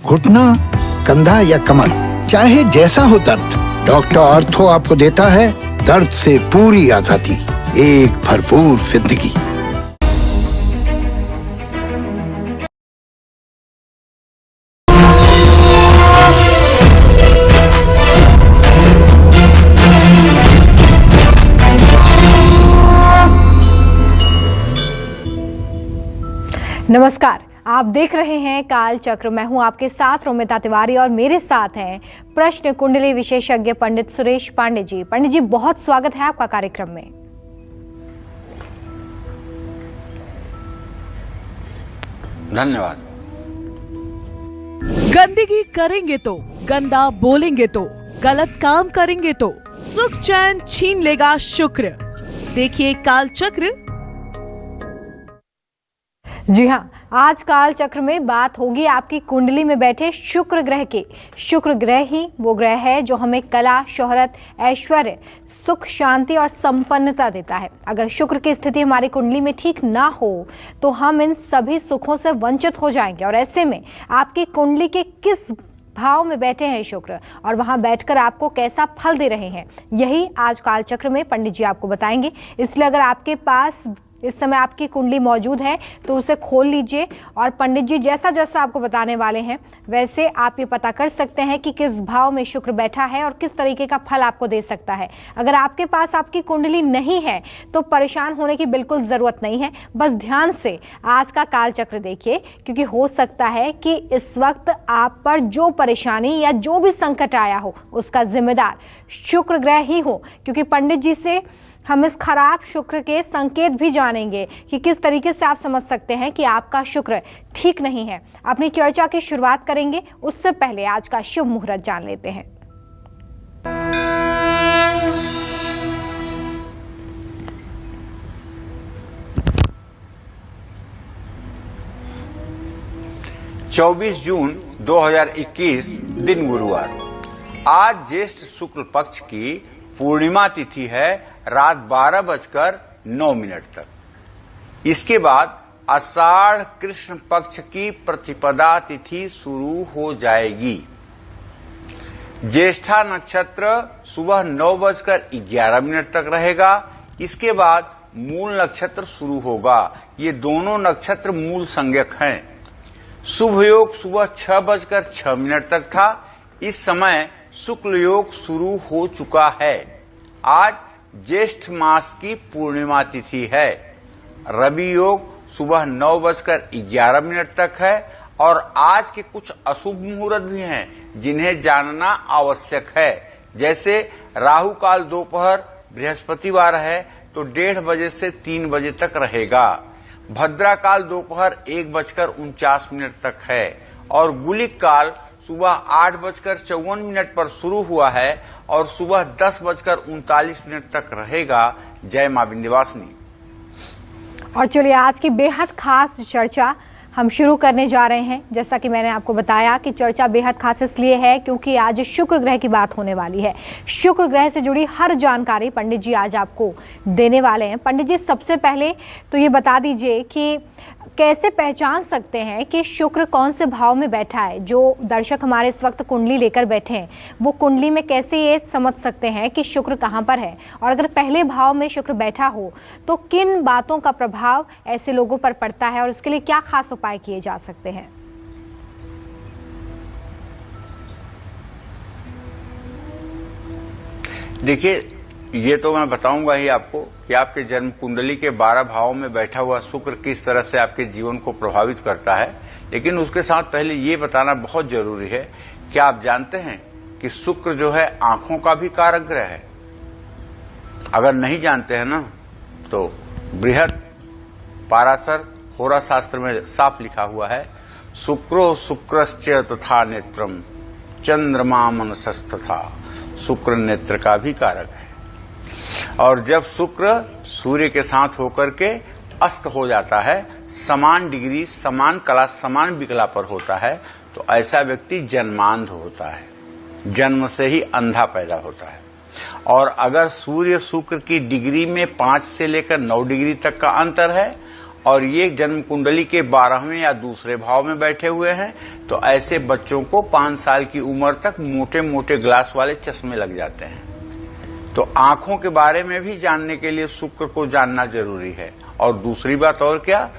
घुटना, कंधा या कमर, चाहे जैसा हो दर्द, डॉक्टर ऑर्थो आपको देता है दर्द से पूरी आजादी, एक भरपूर जिंदगी। नमस्कार, आप देख रहे हैं काल चक्र। मैं हूं आपके साथ रोमिता तिवारी और मेरे साथ हैं प्रश्न कुंडली विशेषज्ञ पंडित सुरेश पांडे जी। पंडित जी, बहुत स्वागत है आपका कार्यक्रम में। धन्यवाद। गंदगी करेंगे तो, गंदा बोलेंगे तो, गलत काम करेंगे तो सुख चैन छीन लेगा शुक्र। देखिए काल चक्र। जी हाँ, आज काल चक्र में बात होगी आपकी कुंडली में बैठे शुक्र ग्रह की। शुक्र ग्रह ही वो ग्रह है जो हमें कला, शोहरत, ऐश्वर्य, सुख, शांति और संपन्नता देता है। अगर शुक्र की स्थिति हमारी कुंडली में ठीक ना हो तो हम इन सभी सुखों से वंचित हो जाएंगे। और ऐसे में आपकी कुंडली के किस भाव में बैठे हैं शुक्र और वहां बैठकर आपको कैसा फल दे रहे हैं, यही आज काल चक्र में पंडित जी आपको बताएंगे। इसलिए अगर आपके पास इस समय आपकी कुंडली मौजूद है तो उसे खोल लीजिए और पंडित जी जैसा जैसा आपको बताने वाले हैं वैसे आप ये पता कर सकते हैं कि किस भाव में शुक्र बैठा है और किस तरीके का फल आपको दे सकता है। अगर आपके पास आपकी कुंडली नहीं है तो परेशान होने की बिल्कुल ज़रूरत नहीं है। बस ध्यान से आज का काल चक्र देखिए, क्योंकि हो सकता है कि इस वक्त आप पर जो परेशानी या जो भी संकट आया हो उसका जिम्मेदार शुक्र ग्रह ही हो। क्योंकि पंडित जी से हम इस खराब शुक्र के संकेत भी जानेंगे कि किस तरीके से आप समझ सकते हैं कि आपका शुक्र ठीक नहीं है। अपनी चर्चा की शुरुआत करेंगे, उससे पहले आज का शुभ मुहूर्त जान लेते हैं। चौबीस जून 2021 दिन गुरुवार। आज ज्येष्ठ शुक्ल पक्ष की पूर्णिमा तिथि है रात 12:09 तक। इसके बाद आषाढ़ कृष्ण पक्ष की प्रतिपदा तिथि शुरू हो जाएगी। ज्येष्ठा नक्षत्र सुबह 9:11 तक रहेगा। इसके बाद मूल नक्षत्र शुरू होगा। ये दोनों नक्षत्र मूल संज्ञक हैं। शुभ योग सुबह 6:06 तक था। इस समय शुक्ल योग शुरू हो चुका है। आज ज्येष्ठ मास की पूर्णिमा तिथि है। रवि योग सुबह 9:11 तक है और आज के कुछ अशुभ मुहूर्त भी हैं जिन्हें जानना आवश्यक है। जैसे राहु काल दोपहर बृहस्पतिवार है तो 1:30 बजे से 3 बजे तक रहेगा। भद्रा काल दोपहर 1:49 तक है और गुलिक काल सुबह 8:54 पर शुरू हुआ है और सुबह 10:39 तक रहेगा। जय मां विंध्यवासिनी। और चलिए आज की बेहद खास चर्चा हम शुरू करने जा रहे हैं। जैसा कि मैंने आपको बताया कि चर्चा बेहद खास इसलिए है क्योंकि आज शुक्र ग्रह की बात होने वाली है। शुक्र ग्रह से जुड़ी हर जानकारी पंडित जी आज आपको देने वाले हैं। पंडित जी, सबसे पहले तो ये बता दीजिए कि कैसे पहचान सकते हैं कि शुक्र कौन से भाव में बैठा है। जो दर्शक हमारे इस वक्त कुंडली लेकर बैठे हैं वो कुंडली में कैसे ये समझ सकते हैं कि शुक्र कहाँ पर है, और अगर पहले भाव में शुक्र बैठा हो तो किन बातों का प्रभाव ऐसे लोगों पर पड़ता है और इसके लिए क्या खास उपाय किए जा सकते हैं? देखिए, ये तो मैं बताऊंगा ही आपको कि आपके जन्म कुंडली के 12 भावों में बैठा हुआ शुक्र किस तरह से आपके जीवन को प्रभावित करता है। लेकिन उसके साथ पहले ये बताना बहुत जरूरी है कि आप जानते हैं कि शुक्र जो है आंखों का भी कारक ग्रह है। अगर नहीं जानते हैं ना तो बृहद पाराशर होरा शास्त्र में साफ लिखा हुआ है, शुक्रो शुक्रश्च तथा नेत्रम चंद्रमा मनसस्तथा। शुक्र नेत्र का भी कारक है। और जब शुक्र सूर्य के साथ होकर के अस्त हो जाता है, समान डिग्री, समान कला, समान विकला पर होता है, तो ऐसा व्यक्ति जन्मांध होता है। जन्म से ही अंधा पैदा होता है। और अगर सूर्य शुक्र की डिग्री में 5 से लेकर 9 डिग्री तक का अंतर है और ये जन्म कुंडली के 12वें या दूसरे भाव में बैठे हुए हैं, तो ऐसे बच्चों को 5 साल की उम्र तक मोटे मोटे ग्लास वाले चश्मे लग जाते हैं। तो आंखों के बारे में भी जानने के लिए शुक्र को जानना जरूरी है। और दूसरी बात और क्या,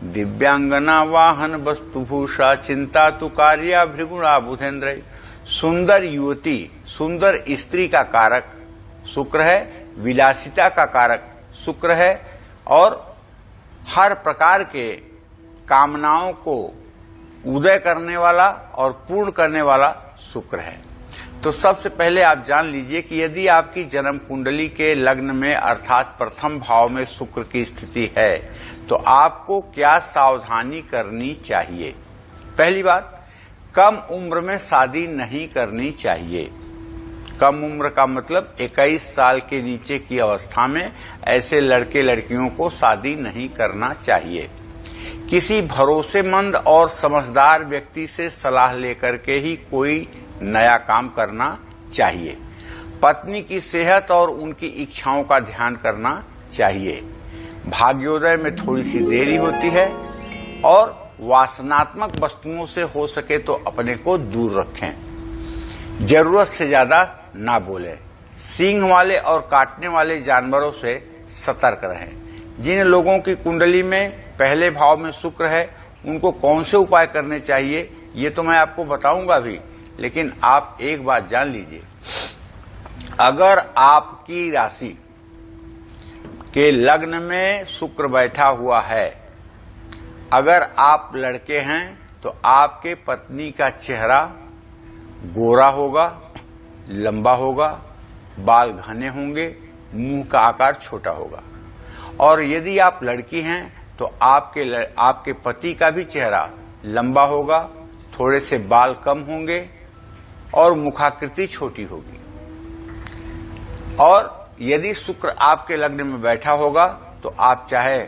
दिव्यांगना वाहन वस्तुभूषा चिंता तु कार्या भृगुणा बुधेन्द्र। सुंदर युवती, सुंदर स्त्री का कारक शुक्र है, विलासिता का कारक शुक्र है, और हर प्रकार के कामनाओं को उदय करने वाला और पूर्ण करने वाला शुक्र है। तो सबसे पहले आप जान लीजिए कि यदि आपकी जन्म कुंडली के लग्न में अर्थात प्रथम भाव में शुक्र की स्थिति है तो आपको क्या सावधानी करनी चाहिए। पहली बात, कम उम्र में शादी नहीं करनी चाहिए। कम उम्र का मतलब 21 साल के नीचे की अवस्था में ऐसे लड़के लड़कियों को शादी नहीं करना चाहिए। किसी भरोसेमंद और समझदार व्यक्ति से सलाह लेकर के ही कोई नया काम करना चाहिए। पत्नी की सेहत और उनकी इच्छाओं का ध्यान करना चाहिए। भाग्योदय में थोड़ी सी देरी होती है और वासनात्मक वस्तुओं से हो सके तो अपने को दूर रखें। जरूरत से ज्यादा ना बोले। सींग वाले और काटने वाले जानवरों से सतर्क रहें। जिन लोगों की कुंडली में पहले भाव में शुक्र है उनको कौन से उपाय करने चाहिए ये तो मैं आपको बताऊंगा भी, लेकिन आप एक बात जान लीजिए, अगर आपकी राशि के लग्न में शुक्र बैठा हुआ है, अगर आप लड़के हैं तो आपके पत्नी का चेहरा गोरा होगा, लंबा होगा, बाल घने होंगे, मुंह का आकार छोटा होगा। और यदि आप लड़की हैं तो आपके पति का भी चेहरा लंबा होगा, थोड़े से बाल कम होंगे और मुखाकृति छोटी होगी। और यदि शुक्र आपके लग्न में बैठा होगा तो आप चाहे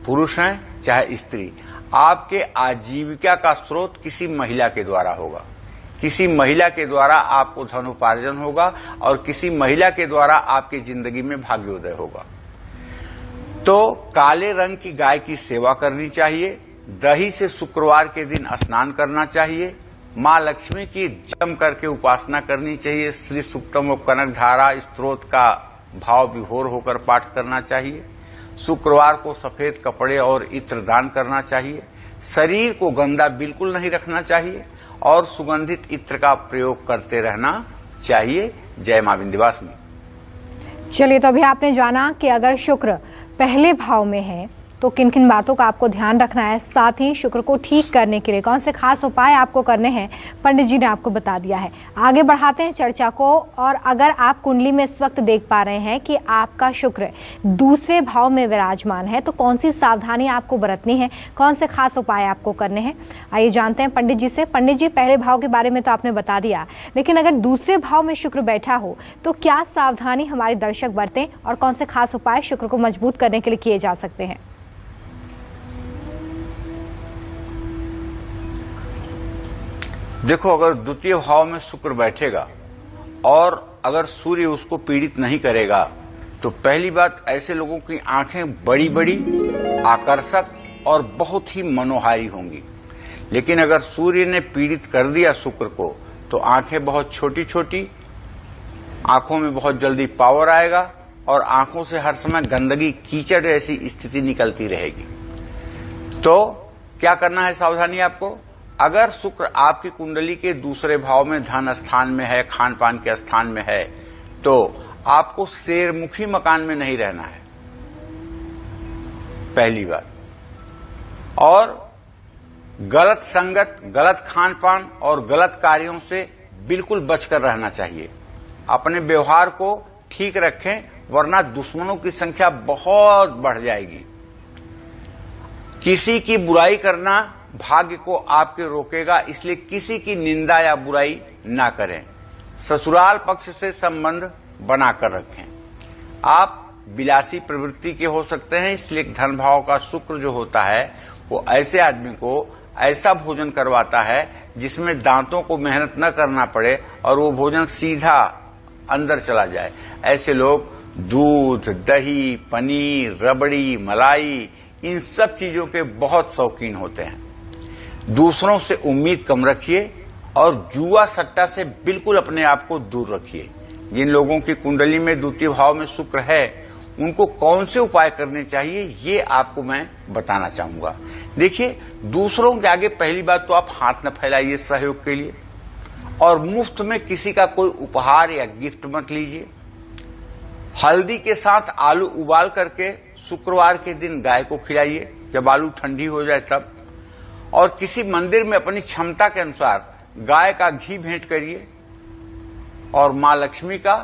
पुरुष हैं चाहे स्त्री, आपके आजीविका का स्रोत किसी महिला के द्वारा होगा। किसी महिला के द्वारा आपको धन उपार्जन होगा और किसी महिला के द्वारा आपकी जिंदगी में भाग्योदय होगा। तो काले रंग की गाय की सेवा करनी चाहिए। दही से शुक्रवार के दिन स्नान करना चाहिए। माँ लक्ष्मी की जम करके उपासना करनी चाहिए। श्री सूक्तम और कनक धारा स्तोत्र का भाव विभोर होकर पाठ करना चाहिए। शुक्रवार को सफेद कपड़े और इत्र दान करना चाहिए। शरीर को गंदा बिल्कुल नहीं रखना चाहिए और सुगंधित इत्र का प्रयोग करते रहना चाहिए। जय मां विंध्यवासिनी। चलिए, तो अभी आपने जाना कि अगर शुक्र पहले भाव में है तो किन किन बातों का आपको ध्यान रखना है, साथ ही शुक्र को ठीक करने के लिए कौन से खास उपाय आपको करने हैं, पंडित जी ने आपको बता दिया है। आगे बढ़ाते हैं चर्चा को। और अगर आप कुंडली में इस वक्त देख पा रहे हैं कि आपका शुक्र दूसरे भाव में विराजमान है तो कौन सी सावधानी आपको बरतनी है, कौन से खास उपाय आपको करने हैं, आइए जानते हैं पंडित जी से। पंडित जी, पहले भाव के बारे में तो आपने बता दिया, लेकिन अगर दूसरे भाव में शुक्र बैठा हो तो क्या सावधानी हमारे दर्शक बरतें और कौन से खास उपाय शुक्र को मजबूत करने के लिए किए जा सकते हैं? देखो, अगर द्वितीय भाव में शुक्र बैठेगा और अगर सूर्य उसको पीड़ित नहीं करेगा तो पहली बात, ऐसे लोगों की आंखें बड़ी बड़ी, आकर्षक और बहुत ही मनोहारी होंगी। लेकिन अगर सूर्य ने पीड़ित कर दिया शुक्र को तो आंखें बहुत छोटी छोटी, आंखों में बहुत जल्दी पावर आएगा और आंखों से हर समय गंदगी, कीचड़ जैसी स्थिति निकलती रहेगी। तो क्या करना है सावधानी आपको? अगर शुक्र आपकी कुंडली के दूसरे भाव में धन स्थान में है, खान पान के स्थान में है, तो आपको शेरमुखी मकान में नहीं रहना है, पहली बात। और गलत संगत, गलत खान पान और गलत कार्यों से बिल्कुल बचकर रहना चाहिए। अपने व्यवहार को ठीक रखें, वरना दुश्मनों की संख्या बहुत बढ़ जाएगी। किसी की बुराई करना भाग्य को आपके रोकेगा, इसलिए किसी की निंदा या बुराई ना करें। ससुराल पक्ष से संबंध बनाकर रखें। आप विलासी प्रवृत्ति के हो सकते हैं, इसलिए धन भाव का शुक्र जो होता है वो ऐसे आदमी को ऐसा भोजन करवाता है जिसमें दांतों को मेहनत न करना पड़े और वो भोजन सीधा अंदर चला जाए। ऐसे लोग दूध, दही, पनीर, रबड़ी, मलाई इन सब चीजों के बहुत शौकीन होते हैं। दूसरों से उम्मीद कम रखिए और जुआ सट्टा से बिल्कुल अपने आप को दूर रखिए। जिन लोगों की कुंडली में द्वितीय भाव में शुक्र है, उनको कौन से उपाय करने चाहिए ये आपको मैं बताना चाहूंगा। देखिए, दूसरों के आगे पहली बात तो आप हाथ न फैलाइए सहयोग के लिए, और मुफ्त में किसी का कोई उपहार या गिफ्ट मत लीजिए। हल्दी के साथ आलू उबाल करके शुक्रवार के दिन गाय को खिलाइए, जब आलू ठंडी हो जाए तब। और किसी मंदिर में अपनी क्षमता के अनुसार गाय का घी भेंट करिए, और मां लक्ष्मी का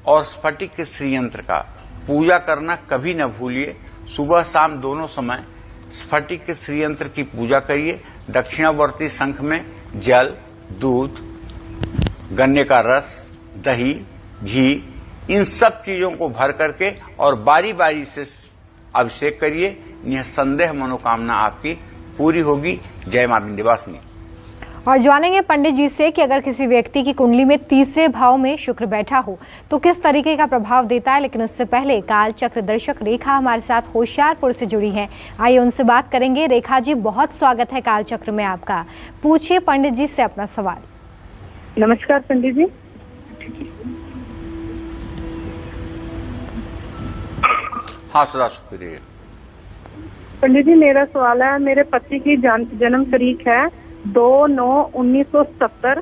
और स्फटिक के श्रीयंत्र का पूजा करना कभी न भूलिए। सुबह शाम दोनों समय स्फटिक के श्रीयंत्र की पूजा करिए। दक्षिणावर्ती शंख में जल, दूध, गन्ने का रस, दही, घी, इन सब चीजों को भर करके और बारी बारी से अभिषेक करिए। निसंदेह मनोकामना आपकी पूरी होगी। जय मां विंध्यवासिनी। और जानेंगे पंडित जी से कि अगर किसी व्यक्ति की कुंडली में तीसरे भाव में शुक्र बैठा हो तो किस तरीके का प्रभाव देता है। लेकिन उससे पहले काल चक्र दर्शक रेखा हमारे साथ होशियारपुर से जुड़ी हैं। आइए उनसे बात करेंगे। रेखा जी, बहुत स्वागत है काल चक्र में आपका। पूछिए पंडित जी से अपना सवाल। नमस्कार पंडित जी। हाँ, सदा शुक्रिया। पंडित जी, मेरा सवाल है, मेरे पति की जन्म तारीख है 2/9/1970,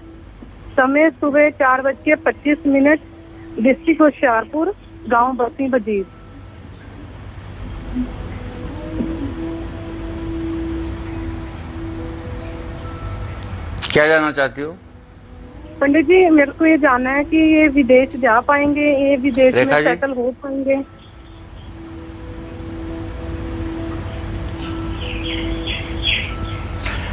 समय सुबह 4:25, डिस्ट्रिक्ट होशियारपुर, गांव बसी बजीर। क्या जानना चाहती हो पंडित जी? मेरे को ये जानना है कि ये विदेश जा पाएंगे, ये विदेश में सेटल हो पाएंगे?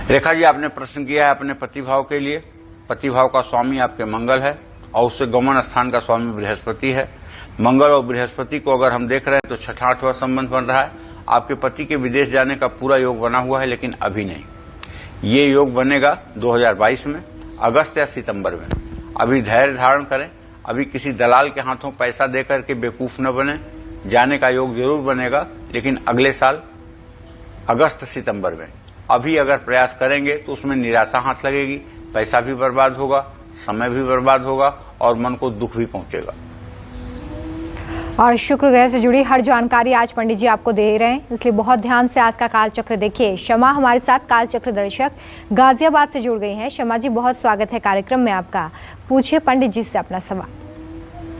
रेखा जी, आपने प्रश्न किया है अपने पति भाव के लिए। पति भाव का स्वामी आपके मंगल है और उससे गमन स्थान का स्वामी बृहस्पति है। मंगल और बृहस्पति को अगर हम देख रहे हैं तो छठा आठवां संबंध बन रहा है। आपके पति के विदेश जाने का पूरा योग बना हुआ है, लेकिन अभी नहीं। ये योग बनेगा 2022 में, अगस्त या सितंबर में। अभी धैर्य धारण करें। अभी किसी दलाल के हाथों पैसा देकर के बेवकूफ न बने। जाने का योग जरूर बनेगा, लेकिन अगले साल अगस्त सितंबर में। अभी अगर प्रयास करेंगे तो उसमें निराशा हाथ लगेगी, पैसा भी बर्बाद होगा, समय भी बर्बाद होगा और मन को दुख भी पहुंचेगा। और शुक्र ग्रह से जुड़ी हर जानकारी आज पंडित जी आपको दे रहे हैं, इसलिए बहुत ध्यान से आज का काल चक्र देखिए। शमा हमारे साथ काल चक्र दर्शक गाजियाबाद से जुड़ गई हैं। शमा जी, बहुत स्वागत है कार्यक्रम में आपका। पूछिए पंडित जी से अपना सवाल।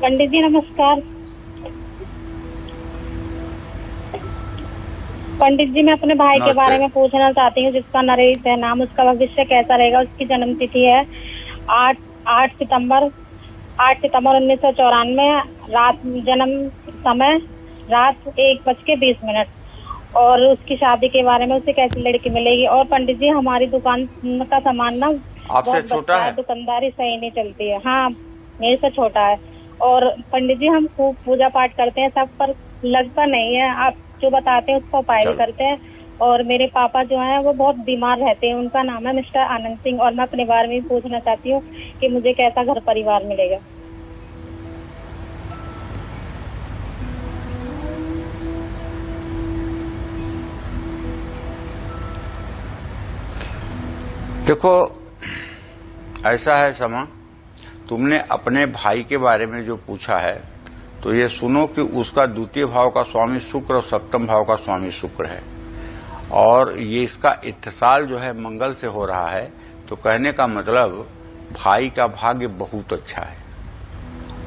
पंडित जी नमस्कार। पंडित जी, मैं अपने भाई के बारे में पूछना चाहती हूँ, जिसका नरेश है नाम। उसका भविष्य कैसा रहेगा? उसकी जन्म तिथि है 8 सितंबर 1994, रात जन्म समय रात 1:20। और उसकी शादी के बारे में, उसे कैसी लड़की मिलेगी? और पंडित जी, हमारी दुकान का सामान ना आपसे छोटा है, दुकानदारी सही नहीं चलती है। हाँ, मेरे से छोटा है। और पंडित जी, हम खूब पूजा पाठ करते हैं सब, पर लगता नहीं है। आप जो बताते हैं उसका उपाय भी करते हैं। और मेरे पापा जो हैं वो बहुत बीमार रहते हैं। उनका नाम है मिस्टर आनंद सिंह। और मैं अपने बारे में पूछना चाहती हूँ कि मुझे कैसा घर परिवार मिलेगा। देखो, ऐसा है शमा, तुमने अपने भाई के बारे में जो पूछा है तो ये सुनो कि उसका द्वितीय भाव का स्वामी शुक्र और सप्तम भाव का स्वामी शुक्र है। और ये इसका इत्तिसाल जो है मंगल से हो रहा है। तो कहने का मतलब भाई का भाग्य बहुत अच्छा है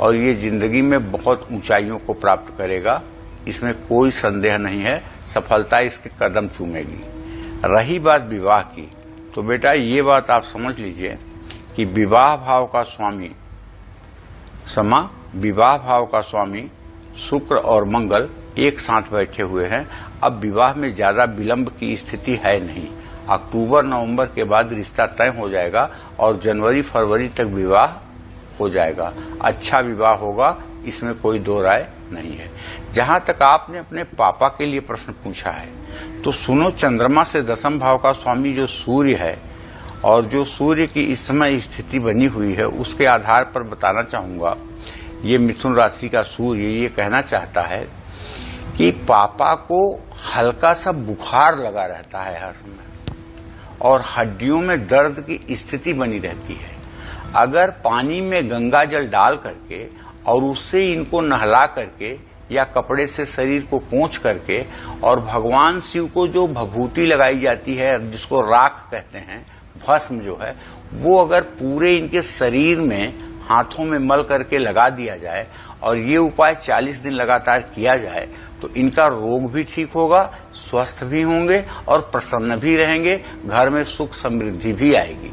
और ये जिंदगी में बहुत ऊंचाइयों को प्राप्त करेगा, इसमें कोई संदेह नहीं है। सफलता इसके कदम चूमेगी। रही बात विवाह की, तो बेटा ये बात आप समझ लीजिए कि विवाह भाव का स्वामी विवाह भाव का स्वामी शुक्र और मंगल एक साथ बैठे हुए हैं। अब विवाह में ज्यादा विलंब की स्थिति है नहीं। अक्टूबर नवंबर के बाद रिश्ता तय हो जाएगा और जनवरी फरवरी तक विवाह हो जाएगा। अच्छा विवाह होगा, इसमें कोई दो राय नहीं है। जहां तक आपने अपने पापा के लिए प्रश्न पूछा है तो सुनो, चंद्रमा से दशम भाव का स्वामी जो सूर्य है और जो सूर्य की इस समय स्थिति बनी हुई है उसके आधार पर बताना चाहूंगा। ये मिथुन राशि का सूर्य ये कहना चाहता है कि पापा को हल्का सा बुखार लगा रहता है हर समय और हड्डियों में दर्द की स्थिति बनी रहती है। अगर पानी में गंगा जल डाल करके और उससे इनको नहला करके या कपड़े से शरीर को पोंछ करके और भगवान शिव को जो भभूति लगाई जाती है जिसको राख कहते हैं, भस्म जो है, वो अगर पूरे इनके शरीर में हाथों में मल करके लगा दिया जाए और ये उपाय 40 दिन लगातार किया जाए तो इनका रोग भी ठीक होगा, स्वस्थ भी होंगे और प्रसन्न भी रहेंगे, घर में सुख समृद्धि भी आएगी।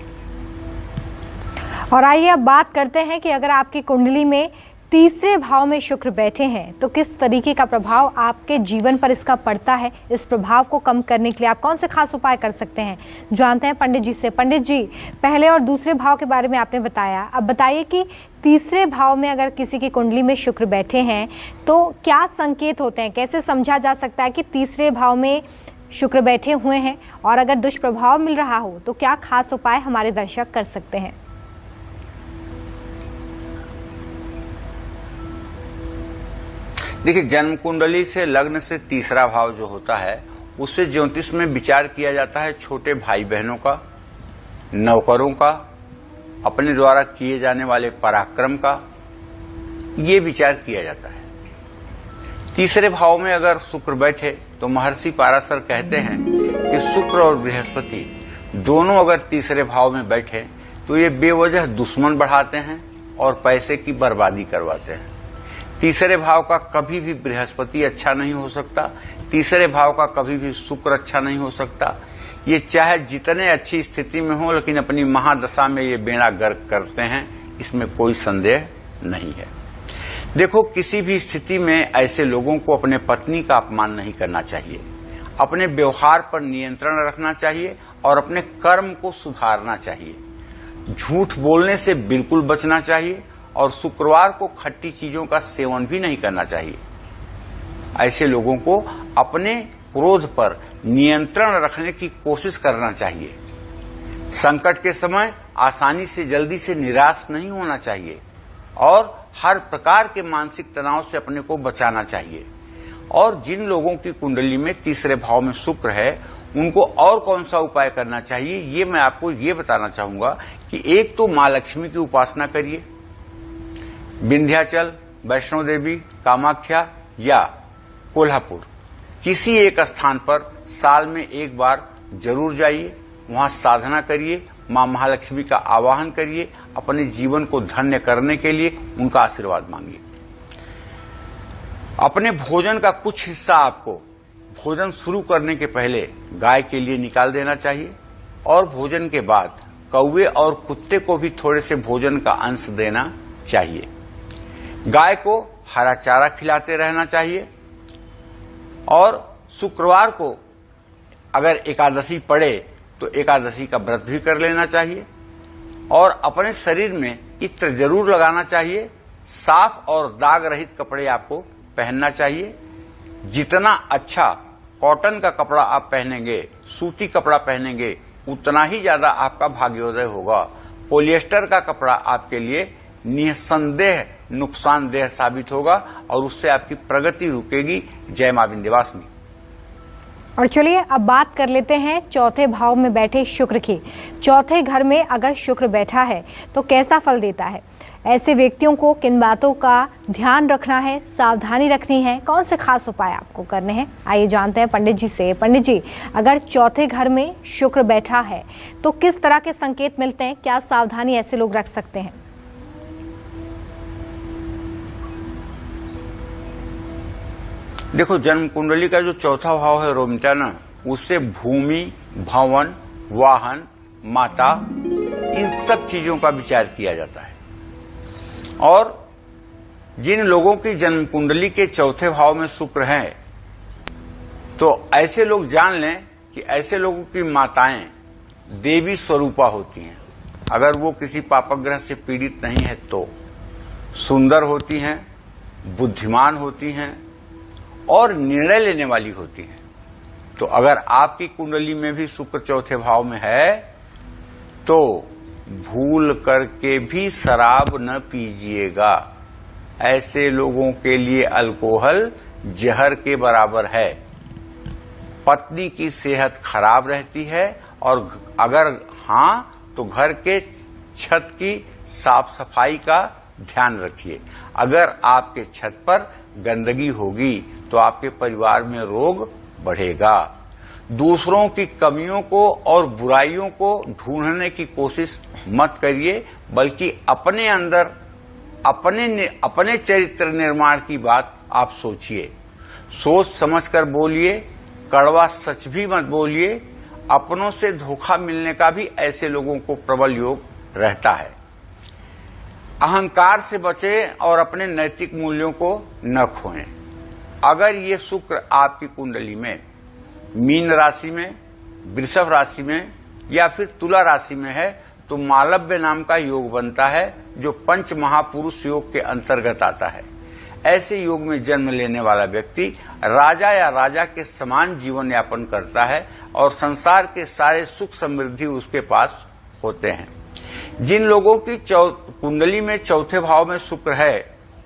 और आइए अब बात करते हैं कि अगर आपकी कुंडली में तीसरे भाव में शुक्र बैठे हैं तो किस तरीके का प्रभाव आपके जीवन पर इसका पड़ता है। इस प्रभाव को कम करने के लिए आप कौन से खास उपाय कर सकते हैं, जानते हैं पंडित जी से। पंडित जी, पहले और दूसरे भाव के बारे में आपने बताया, अब बताइए कि तीसरे भाव में अगर किसी की कुंडली में शुक्र बैठे हैं तो क्या संकेत होते हैं, कैसे समझा जा सकता है कि तीसरे भाव में शुक्र बैठे हुए हैं, और अगर दुष्प्रभाव मिल रहा हो तो क्या खास उपाय हमारे दर्शक कर सकते हैं। देखिए, जन्म कुंडली से लग्न से तीसरा भाव जो होता है उससे ज्योतिष में विचार किया जाता है छोटे भाई बहनों का, नौकरों का, अपने द्वारा किए जाने वाले पराक्रम का, ये विचार किया जाता है। तीसरे भाव में अगर शुक्र बैठे तो महर्षि पाराशर कहते हैं कि शुक्र और बृहस्पति दोनों अगर तीसरे भाव में बैठे तो ये बेवजह दुश्मन बढ़ाते हैं और पैसे की बर्बादी करवाते हैं। तीसरे भाव का कभी भी बृहस्पति अच्छा नहीं हो सकता, तीसरे भाव का कभी भी शुक्र अच्छा नहीं हो सकता। ये चाहे जितने अच्छी स्थिति में हो लेकिन अपनी महादशा में ये बेड़ा गर्क करते हैं, इसमें कोई संदेह नहीं है। देखो, किसी भी स्थिति में ऐसे लोगों को अपने पत्नी का अपमान नहीं करना चाहिए, अपने व्यवहार पर नियंत्रण रखना चाहिए और अपने कर्म को सुधारना चाहिए। झूठ बोलने से बिल्कुल बचना चाहिए और शुक्रवार को खट्टी चीजों का सेवन भी नहीं करना चाहिए। ऐसे लोगों को अपने क्रोध पर नियंत्रण रखने की कोशिश करना चाहिए। संकट के समय आसानी से जल्दी से निराश नहीं होना चाहिए और हर प्रकार के मानसिक तनाव से अपने को बचाना चाहिए। और जिन लोगों की कुंडली में तीसरे भाव में शुक्र है उनको और कौन सा उपाय करना चाहिए, ये मैं आपको ये बताना चाहूंगा कि एक तो मां लक्ष्मी की उपासना करिए, विंध्याचल, वैष्णो देवी, कामाख्या या कोल्हापुर किसी एक स्थान पर साल में एक बार जरूर जाइए, वहां साधना करिए, मां महालक्ष्मी का आवाहन करिए, अपने जीवन को धन्य करने के लिए उनका आशीर्वाद मांगिए। अपने भोजन का कुछ हिस्सा आपको भोजन शुरू करने के पहले गाय के लिए निकाल देना चाहिए और भोजन के बाद कौवे और कुत्ते को भी थोड़े से भोजन का अंश देना चाहिए। गाय को हरा चारा खिलाते रहना चाहिए और शुक्रवार को अगर एकादशी पड़े तो एकादशी का व्रत भी कर लेना चाहिए और अपने शरीर में इत्र जरूर लगाना चाहिए। साफ और दाग रहित कपड़े आपको पहनना चाहिए। जितना अच्छा कॉटन का कपड़ा आप पहनेंगे, सूती कपड़ा पहनेंगे, उतना ही ज्यादा आपका भाग्योदय होगा। पॉलिएस्टर का कपड़ा आपके लिए निसंदेह नुकसानदेह साबित होगा और उससे आपकी प्रगति रुकेगी। जय मां विंध्यवासिनी। और चलिए अब बात कर लेते हैं चौथे भाव में बैठे शुक्र की। चौथे घर में अगर शुक्र बैठा है तो कैसा फल देता है, ऐसे व्यक्तियों को किन बातों का ध्यान रखना है, सावधानी रखनी है, कौन से खास उपाय आपको करने हैं, आइए जानते हैं पंडित जी से। पंडित जी, अगर चौथे घर में शुक्र बैठा है तो किस तरह के संकेत मिलते हैं, क्या सावधानी ऐसे लोग रख सकते हैं। देखो, जन्म कुंडली का जो चौथा भाव है रोमिता ना, उससे भूमि, भवन, वाहन, माता, इन सब चीजों का विचार किया जाता है। और जिन लोगों की जन्म कुंडली के चौथे भाव में शुक्र है तो ऐसे लोग जान लें कि ऐसे लोगों की माताएं देवी स्वरूपा होती हैं। अगर वो किसी पापग्रह से पीड़ित नहीं है तो सुंदर होती हैं, बुद्धिमान होती हैं और निर्णय लेने वाली होती हैं। तो अगर आपकी कुंडली में भी शुक्र चौथे भाव में है तो भूल करके भी शराब न पीजिएगा। ऐसे लोगों के लिए अल्कोहल जहर के बराबर है। पत्नी की सेहत खराब रहती है और अगर हाँ तो घर के छत की साफ सफाई का ध्यान रखिए। अगर आपके छत पर गंदगी होगी तो आपके परिवार में रोग बढ़ेगा। दूसरों की कमियों को और बुराइयों को ढूंढने की कोशिश मत करिए, बल्कि अपने अंदर अपने चरित्र निर्माण की बात आप सोचिए। सोच समझकर बोलिए, कड़वा सच भी मत बोलिए। अपनों से धोखा मिलने का भी ऐसे लोगों को प्रबल योग रहता है। अहंकार से बचें और अपने नैतिक मूल्यों को न खोएं। अगर ये शुक्र आपकी कुंडली में मीन राशि में, वृषभ राशि में या फिर तुला राशि में है तो मालव्य नाम का योग बनता है, जो पंच महापुरुष योग के अंतर्गत आता है। ऐसे योग में जन्म लेने वाला व्यक्ति राजा या राजा के समान जीवन यापन करता है और संसार के सारे सुख समृद्धि उसके पास होते हैं। जिन लोगों की कुंडली में चौथे भाव में शुक्र है,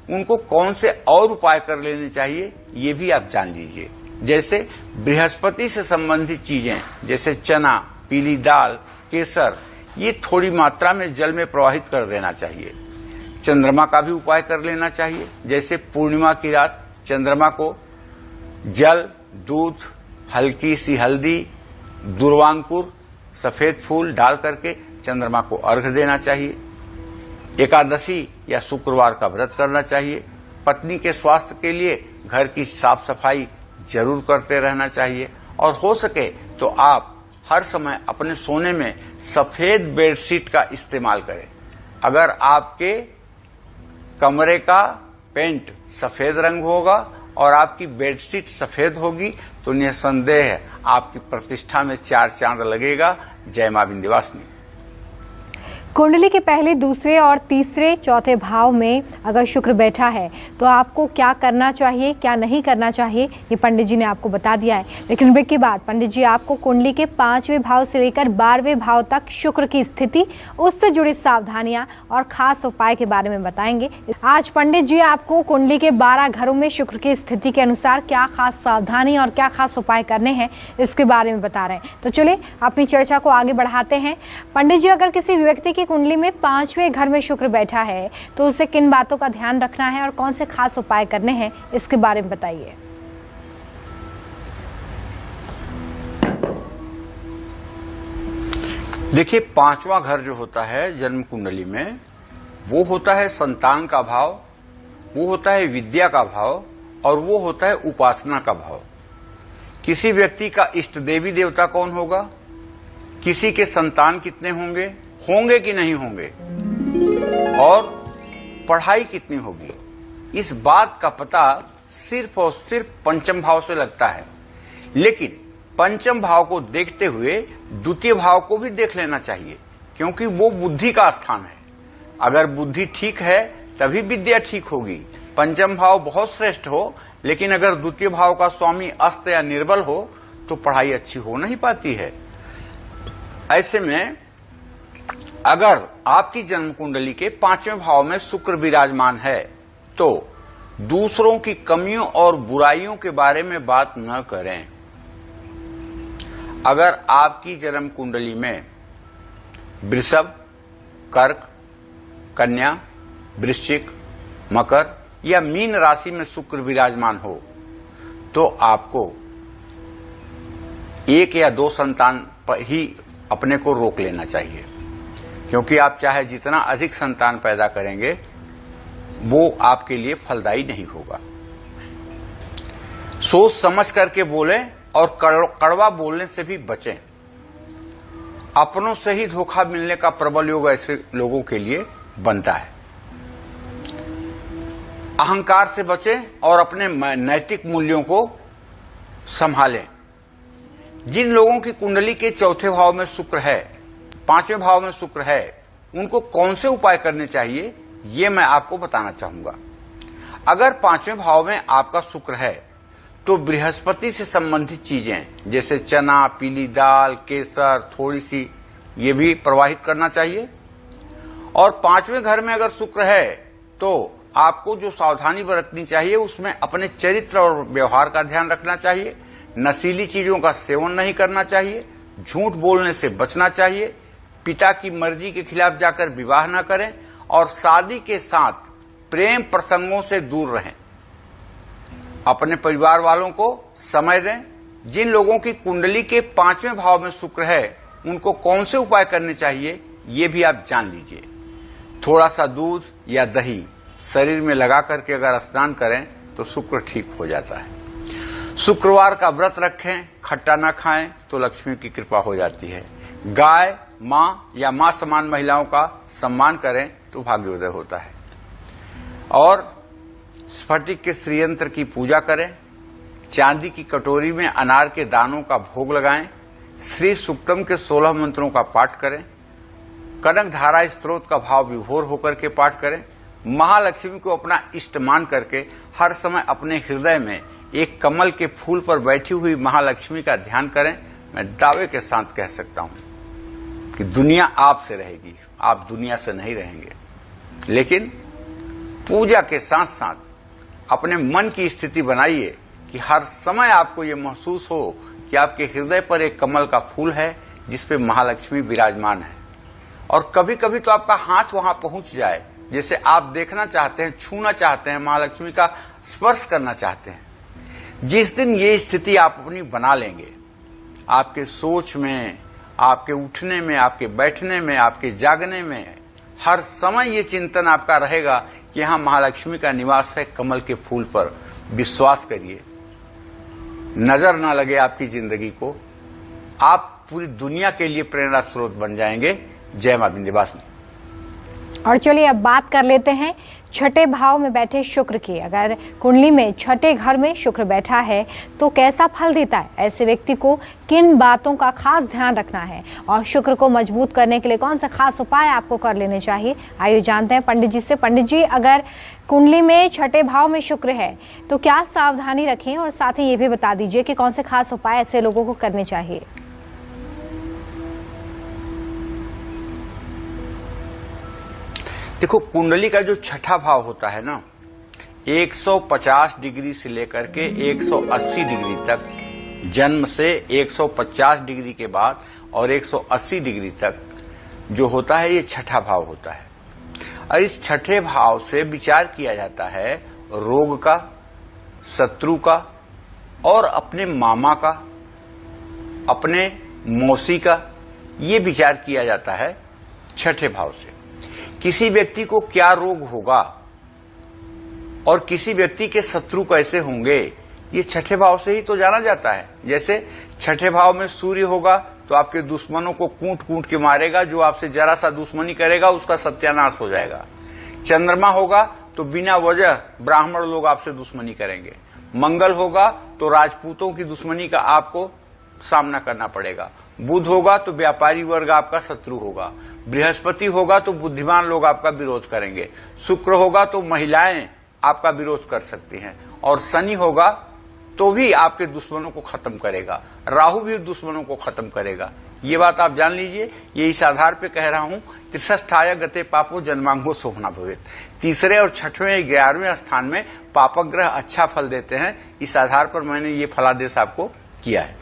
उनको कौन से और उपाय कर लेने चाहिए ये भी आप जान लीजिए। जैसे बृहस्पति से संबंधित चीजें जैसे चना, पीली दाल, केसर, ये थोड़ी मात्रा में जल में प्रवाहित कर देना चाहिए। चंद्रमा का भी उपाय कर लेना चाहिए। जैसे पूर्णिमा की रात चंद्रमा को जल, दूध, हल्की सी हल्दी, दुर्वांकुर, सफेद फूल डाल करके चंद्रमा को अर्घ्य देना चाहिए। एकादशी या शुक्रवार का व्रत करना चाहिए। पत्नी के स्वास्थ्य के लिए घर की साफ सफाई जरूर करते रहना चाहिए और हो सके तो आप हर समय अपने सोने में सफेद बेडशीट का इस्तेमाल करें। अगर आपके कमरे का पेंट सफेद रंग होगा और आपकी बेडशीट सफेद होगी तो निसंदेह आपकी प्रतिष्ठा में 4 चांद लगेगा। जय मां विंध्यवासिनी। कुंडली के पहले, दूसरे और तीसरे, चौथे भाव में अगर शुक्र बैठा है तो आपको क्या करना चाहिए, क्या नहीं करना चाहिए, ये पंडित जी ने आपको बता दिया है। लेकिन ब्रेक के बाद पंडित जी आपको कुंडली के 5वें भाव से लेकर 12वें भाव तक शुक्र की स्थिति, उससे जुड़ी सावधानियां और खास उपाय के बारे में बताएंगे। आज पंडित जी आपको कुंडली के 12 घरों में शुक्र की स्थिति के अनुसार क्या खास सावधानी और क्या खास उपाय करने हैं इसके बारे में बता रहे हैं। तो चलिए अपनी चर्चा को आगे बढ़ाते हैं। पंडित जी, अगर किसी व्यक्ति की कुंडली में 5वें घर में शुक्र बैठा है तो उसे किन बातों का ध्यान रखना है और कौन से खास उपाय करने हैं इसके बारे में बताइए। देखिए, 5वां घर जो होता है जन्म कुंडली में, वो होता है संतान का भाव, वो होता है विद्या का भाव और वो होता है उपासना का भाव। किसी व्यक्ति का इष्ट देवी देवता कौन होगा, किसी के संतान कितने होंगे कि नहीं होंगे और पढ़ाई कितनी होगी, इस बात का पता सिर्फ और सिर्फ पंचम भाव से लगता है। लेकिन पंचम भाव को देखते हुए द्वितीय भाव को भी देख लेना चाहिए, क्योंकि वो बुद्धि का स्थान है। अगर बुद्धि ठीक है तभी विद्या ठीक होगी। पंचम भाव बहुत श्रेष्ठ हो, लेकिन अगर द्वितीय भाव का स्वामी अस्त या निर्बल हो तो पढ़ाई अच्छी हो नहीं पाती है। ऐसे में अगर आपकी जन्म कुंडली के 5वें भाव में शुक्र विराजमान है तो दूसरों की कमियों और बुराइयों के बारे में बात न करें। अगर आपकी जन्म कुंडली में वृषभ, कर्क, कन्या, वृश्चिक, मकर या मीन राशि में शुक्र विराजमान हो तो आपको 1 या 2 संतान पर ही अपने को रोक लेना चाहिए, क्योंकि आप चाहे जितना अधिक संतान पैदा करेंगे वो आपके लिए फलदायी नहीं होगा। सोच समझ करके बोलें और कड़वा बोलने से भी बचें। अपनों से ही धोखा मिलने का प्रबल योग ऐसे लोगों के लिए बनता है। अहंकार से बचें और अपने नैतिक मूल्यों को संभालें। जिन लोगों की कुंडली के चौथे भाव में शुक्र है, 5वें भाव में शुक्र है, उनको कौन से उपाय करने चाहिए ये मैं आपको बताना चाहूंगा। अगर 5वें भाव में आपका शुक्र है तो बृहस्पति से संबंधित चीजें जैसे चना, पीली दाल, केसर, थोड़ी सी, ये भी प्रवाहित करना चाहिए। और 5वें घर में अगर शुक्र है तो आपको जो सावधानी बरतनी चाहिए उसमें अपने चरित्र और व्यवहार का ध्यान रखना चाहिए। नशीली चीजों का सेवन नहीं करना चाहिए, झूठ बोलने से बचना चाहिए, पिता की मर्जी के खिलाफ जाकर विवाह न करें और शादी के साथ प्रेम प्रसंगों से दूर रहें। अपने परिवार वालों को समय दें। जिन लोगों की कुंडली के 5वें भाव में शुक्र है उनको कौन से उपाय करने चाहिए ये भी आप जान लीजिए। थोड़ा सा दूध या दही शरीर में लगा करके अगर स्नान करें तो शुक्र ठीक हो जाता है। शुक्रवार का व्रत रखें, खट्टा ना खाएं तो लक्ष्मी की कृपा हो जाती है। गाय, माँ या माँ समान महिलाओं का सम्मान करें तो भाग्योदय होता है। और स्फटिक के श्रीयंत्र की पूजा करें। चांदी की कटोरी में अनार के दानों का भोग लगाएं। श्री सुक्तम के 16 मंत्रों का पाठ करें। कनक धारा स्त्रोत का भाव विभोर होकर के पाठ करें। महालक्ष्मी को अपना इष्ट मान करके हर समय अपने हृदय में एक कमल के फूल पर बैठी हुई महालक्ष्मी का ध्यान करें। मैं दावे के साथ कह सकता हूं कि दुनिया आपसे रहेगी, आप दुनिया से नहीं रहेंगे। लेकिन पूजा के साथ साथ अपने मन की स्थिति बनाइए कि हर समय आपको ये महसूस हो कि आपके हृदय पर एक कमल का फूल है जिसपे महालक्ष्मी विराजमान है। और कभी कभी तो आपका हाथ वहां पहुंच जाए, जैसे आप देखना चाहते हैं, छूना चाहते हैं, महालक्ष्मी का स्पर्श करना चाहते हैं। जिस दिन ये स्थिति आप अपनी बना लेंगे, आपके सोच में, आपके उठने में, आपके बैठने में, आपके जागने में हर समय ये चिंतन आपका रहेगा कि यहां महालक्ष्मी का निवास है कमल के फूल पर। विश्वास करिए, नजर ना लगे आपकी जिंदगी को, आप पूरी दुनिया के लिए प्रेरणा स्रोत बन जाएंगे। जय मां विंध्यवासिनी। और चलिए अब बात कर लेते हैं छठे भाव में बैठे शुक्र की। अगर कुंडली में छठे घर में शुक्र बैठा है तो कैसा फल देता है, ऐसे व्यक्ति को किन बातों का खास ध्यान रखना है और शुक्र को मजबूत करने के लिए कौन से खास उपाय आपको कर लेने चाहिए, आइए जानते हैं पंडित जी से। पंडित जी, अगर कुंडली में छठे भाव में शुक्र है तो क्या सावधानी रखें, और साथ ही ये भी बता दीजिए कि कौन से खास उपाय ऐसे लोगों को करने चाहिए। देखो, कुंडली का जो छठा भाव होता है ना, 150 डिग्री से लेकर के 180 डिग्री तक, जन्म से 150 डिग्री के बाद और 180 डिग्री तक जो होता है ये छठा भाव होता है। और इस छठे भाव से विचार किया जाता है रोग का, शत्रु का और अपने मामा का, अपने मौसी का, ये विचार किया जाता है छठे भाव से। किसी व्यक्ति को क्या रोग होगा और किसी व्यक्ति के शत्रु कैसे होंगे, ये छठे भाव से ही तो जाना जाता है। जैसे छठे भाव में सूर्य होगा तो आपके दुश्मनों को कूट कूट के मारेगा, जो आपसे जरा सा दुश्मनी करेगा उसका सत्यानाश हो जाएगा। चंद्रमा होगा तो बिना वजह ब्राह्मण लोग आपसे दुश्मनी करेंगे। मंगल होगा तो राजपूतों की दुश्मनी का आपको सामना करना पड़ेगा। बुध होगा तो व्यापारी वर्ग आपका शत्रु होगा। बृहस्पति होगा तो बुद्धिमान लोग आपका विरोध करेंगे। शुक्र होगा तो महिलाएं आपका विरोध कर सकती हैं। और शनि होगा तो भी आपके दुश्मनों को खत्म करेगा। राहु भी दुश्मनों को खत्म करेगा। ये बात आप जान लीजिए। ये इस आधार पे कह रहा हूं, त्रिषष्ठाय गते पापो जन्मांगो शोभना भवेत्। तीसरे और छठवें 11वें स्थान में पापक ग्रह अच्छा फल देते हैं। इस आधार पर मैंने ये फलादेश आपको किया है।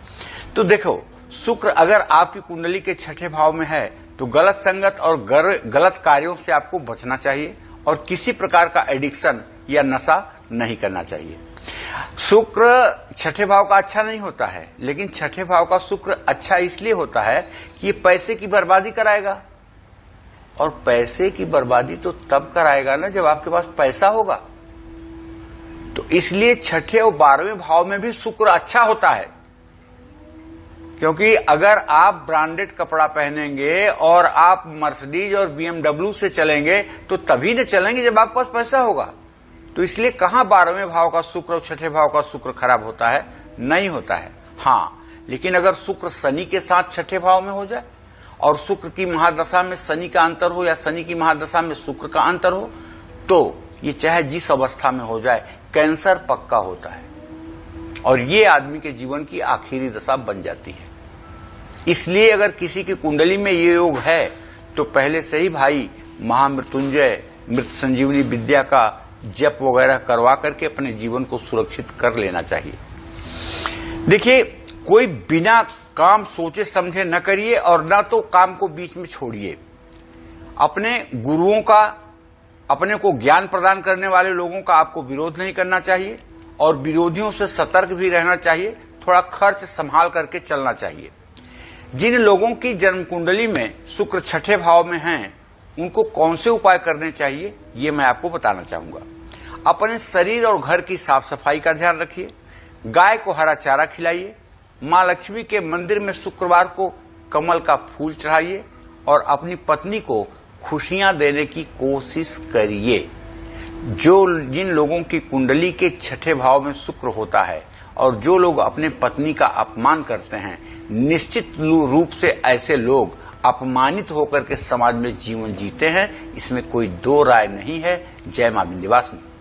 तो देखो, शुक्र अगर आपकी कुंडली के छठे भाव में है तो गलत संगत और गलत कार्यों से आपको बचना चाहिए और किसी प्रकार का एडिक्शन या नशा नहीं करना चाहिए। शुक्र छठे भाव का अच्छा नहीं होता है, लेकिन छठे भाव का शुक्र अच्छा इसलिए होता है कि ये पैसे की बर्बादी कराएगा। और पैसे की बर्बादी तो तब कराएगा ना जब आपके पास पैसा होगा। तो इसलिए छठे और 12वें भाव में भी शुक्र अच्छा होता है। क्योंकि अगर आप ब्रांडेड कपड़ा पहनेंगे और आप मर्सिडीज और BMW से चलेंगे तो तभी न चलेंगे जब आपके पास पैसा होगा। तो इसलिए कहां 12वें भाव का शुक्र और छठे भाव का शुक्र खराब होता है? नहीं होता है। हाँ, लेकिन अगर शुक्र शनि के साथ छठे भाव में हो जाए और शुक्र की महादशा में शनि का अंतर हो या शनि की महादशा में शुक्र का अंतर हो, तो ये चाहे जिस अवस्था में हो जाए, कैंसर पक्का होता है और ये आदमी के जीवन की आखिरी दशा बन जाती है। इसलिए अगर किसी की कुंडली में ये योग है तो पहले से ही भाई महामृत्युंजय, मृत संजीवनी विद्या का जप वगैरह करवा करके अपने जीवन को सुरक्षित कर लेना चाहिए। देखिए, कोई बिना काम सोचे समझे न करिए और न तो काम को बीच में छोड़िए। अपने गुरुओं का, अपने को ज्ञान प्रदान करने वाले लोगों का आपको विरोध नहीं करना चाहिए और विरोधियों से सतर्क भी रहना चाहिए। थोड़ा खर्च संभाल करके चलना चाहिए। जिन लोगों की जन्म कुंडली में शुक्र छठे भाव में हैं, उनको कौन से उपाय करने चाहिए ये मैं आपको बताना चाहूंगा। अपने शरीर और घर की साफ सफाई का ध्यान रखिए। गाय को हरा चारा खिलाइए। मां लक्ष्मी के मंदिर में शुक्रवार को कमल का फूल चढ़ाइए और अपनी पत्नी को खुशियां देने की कोशिश करिए। जिन लोगों की कुंडली के छठे भाव में शुक्र होता है और जो लोग अपने पत्नी का अपमान करते हैं, निश्चित रूप से ऐसे लोग अपमानित होकर के समाज में जीवन जीते हैं। इसमें कोई दो राय नहीं है। जय मां विंध्यवासिनी।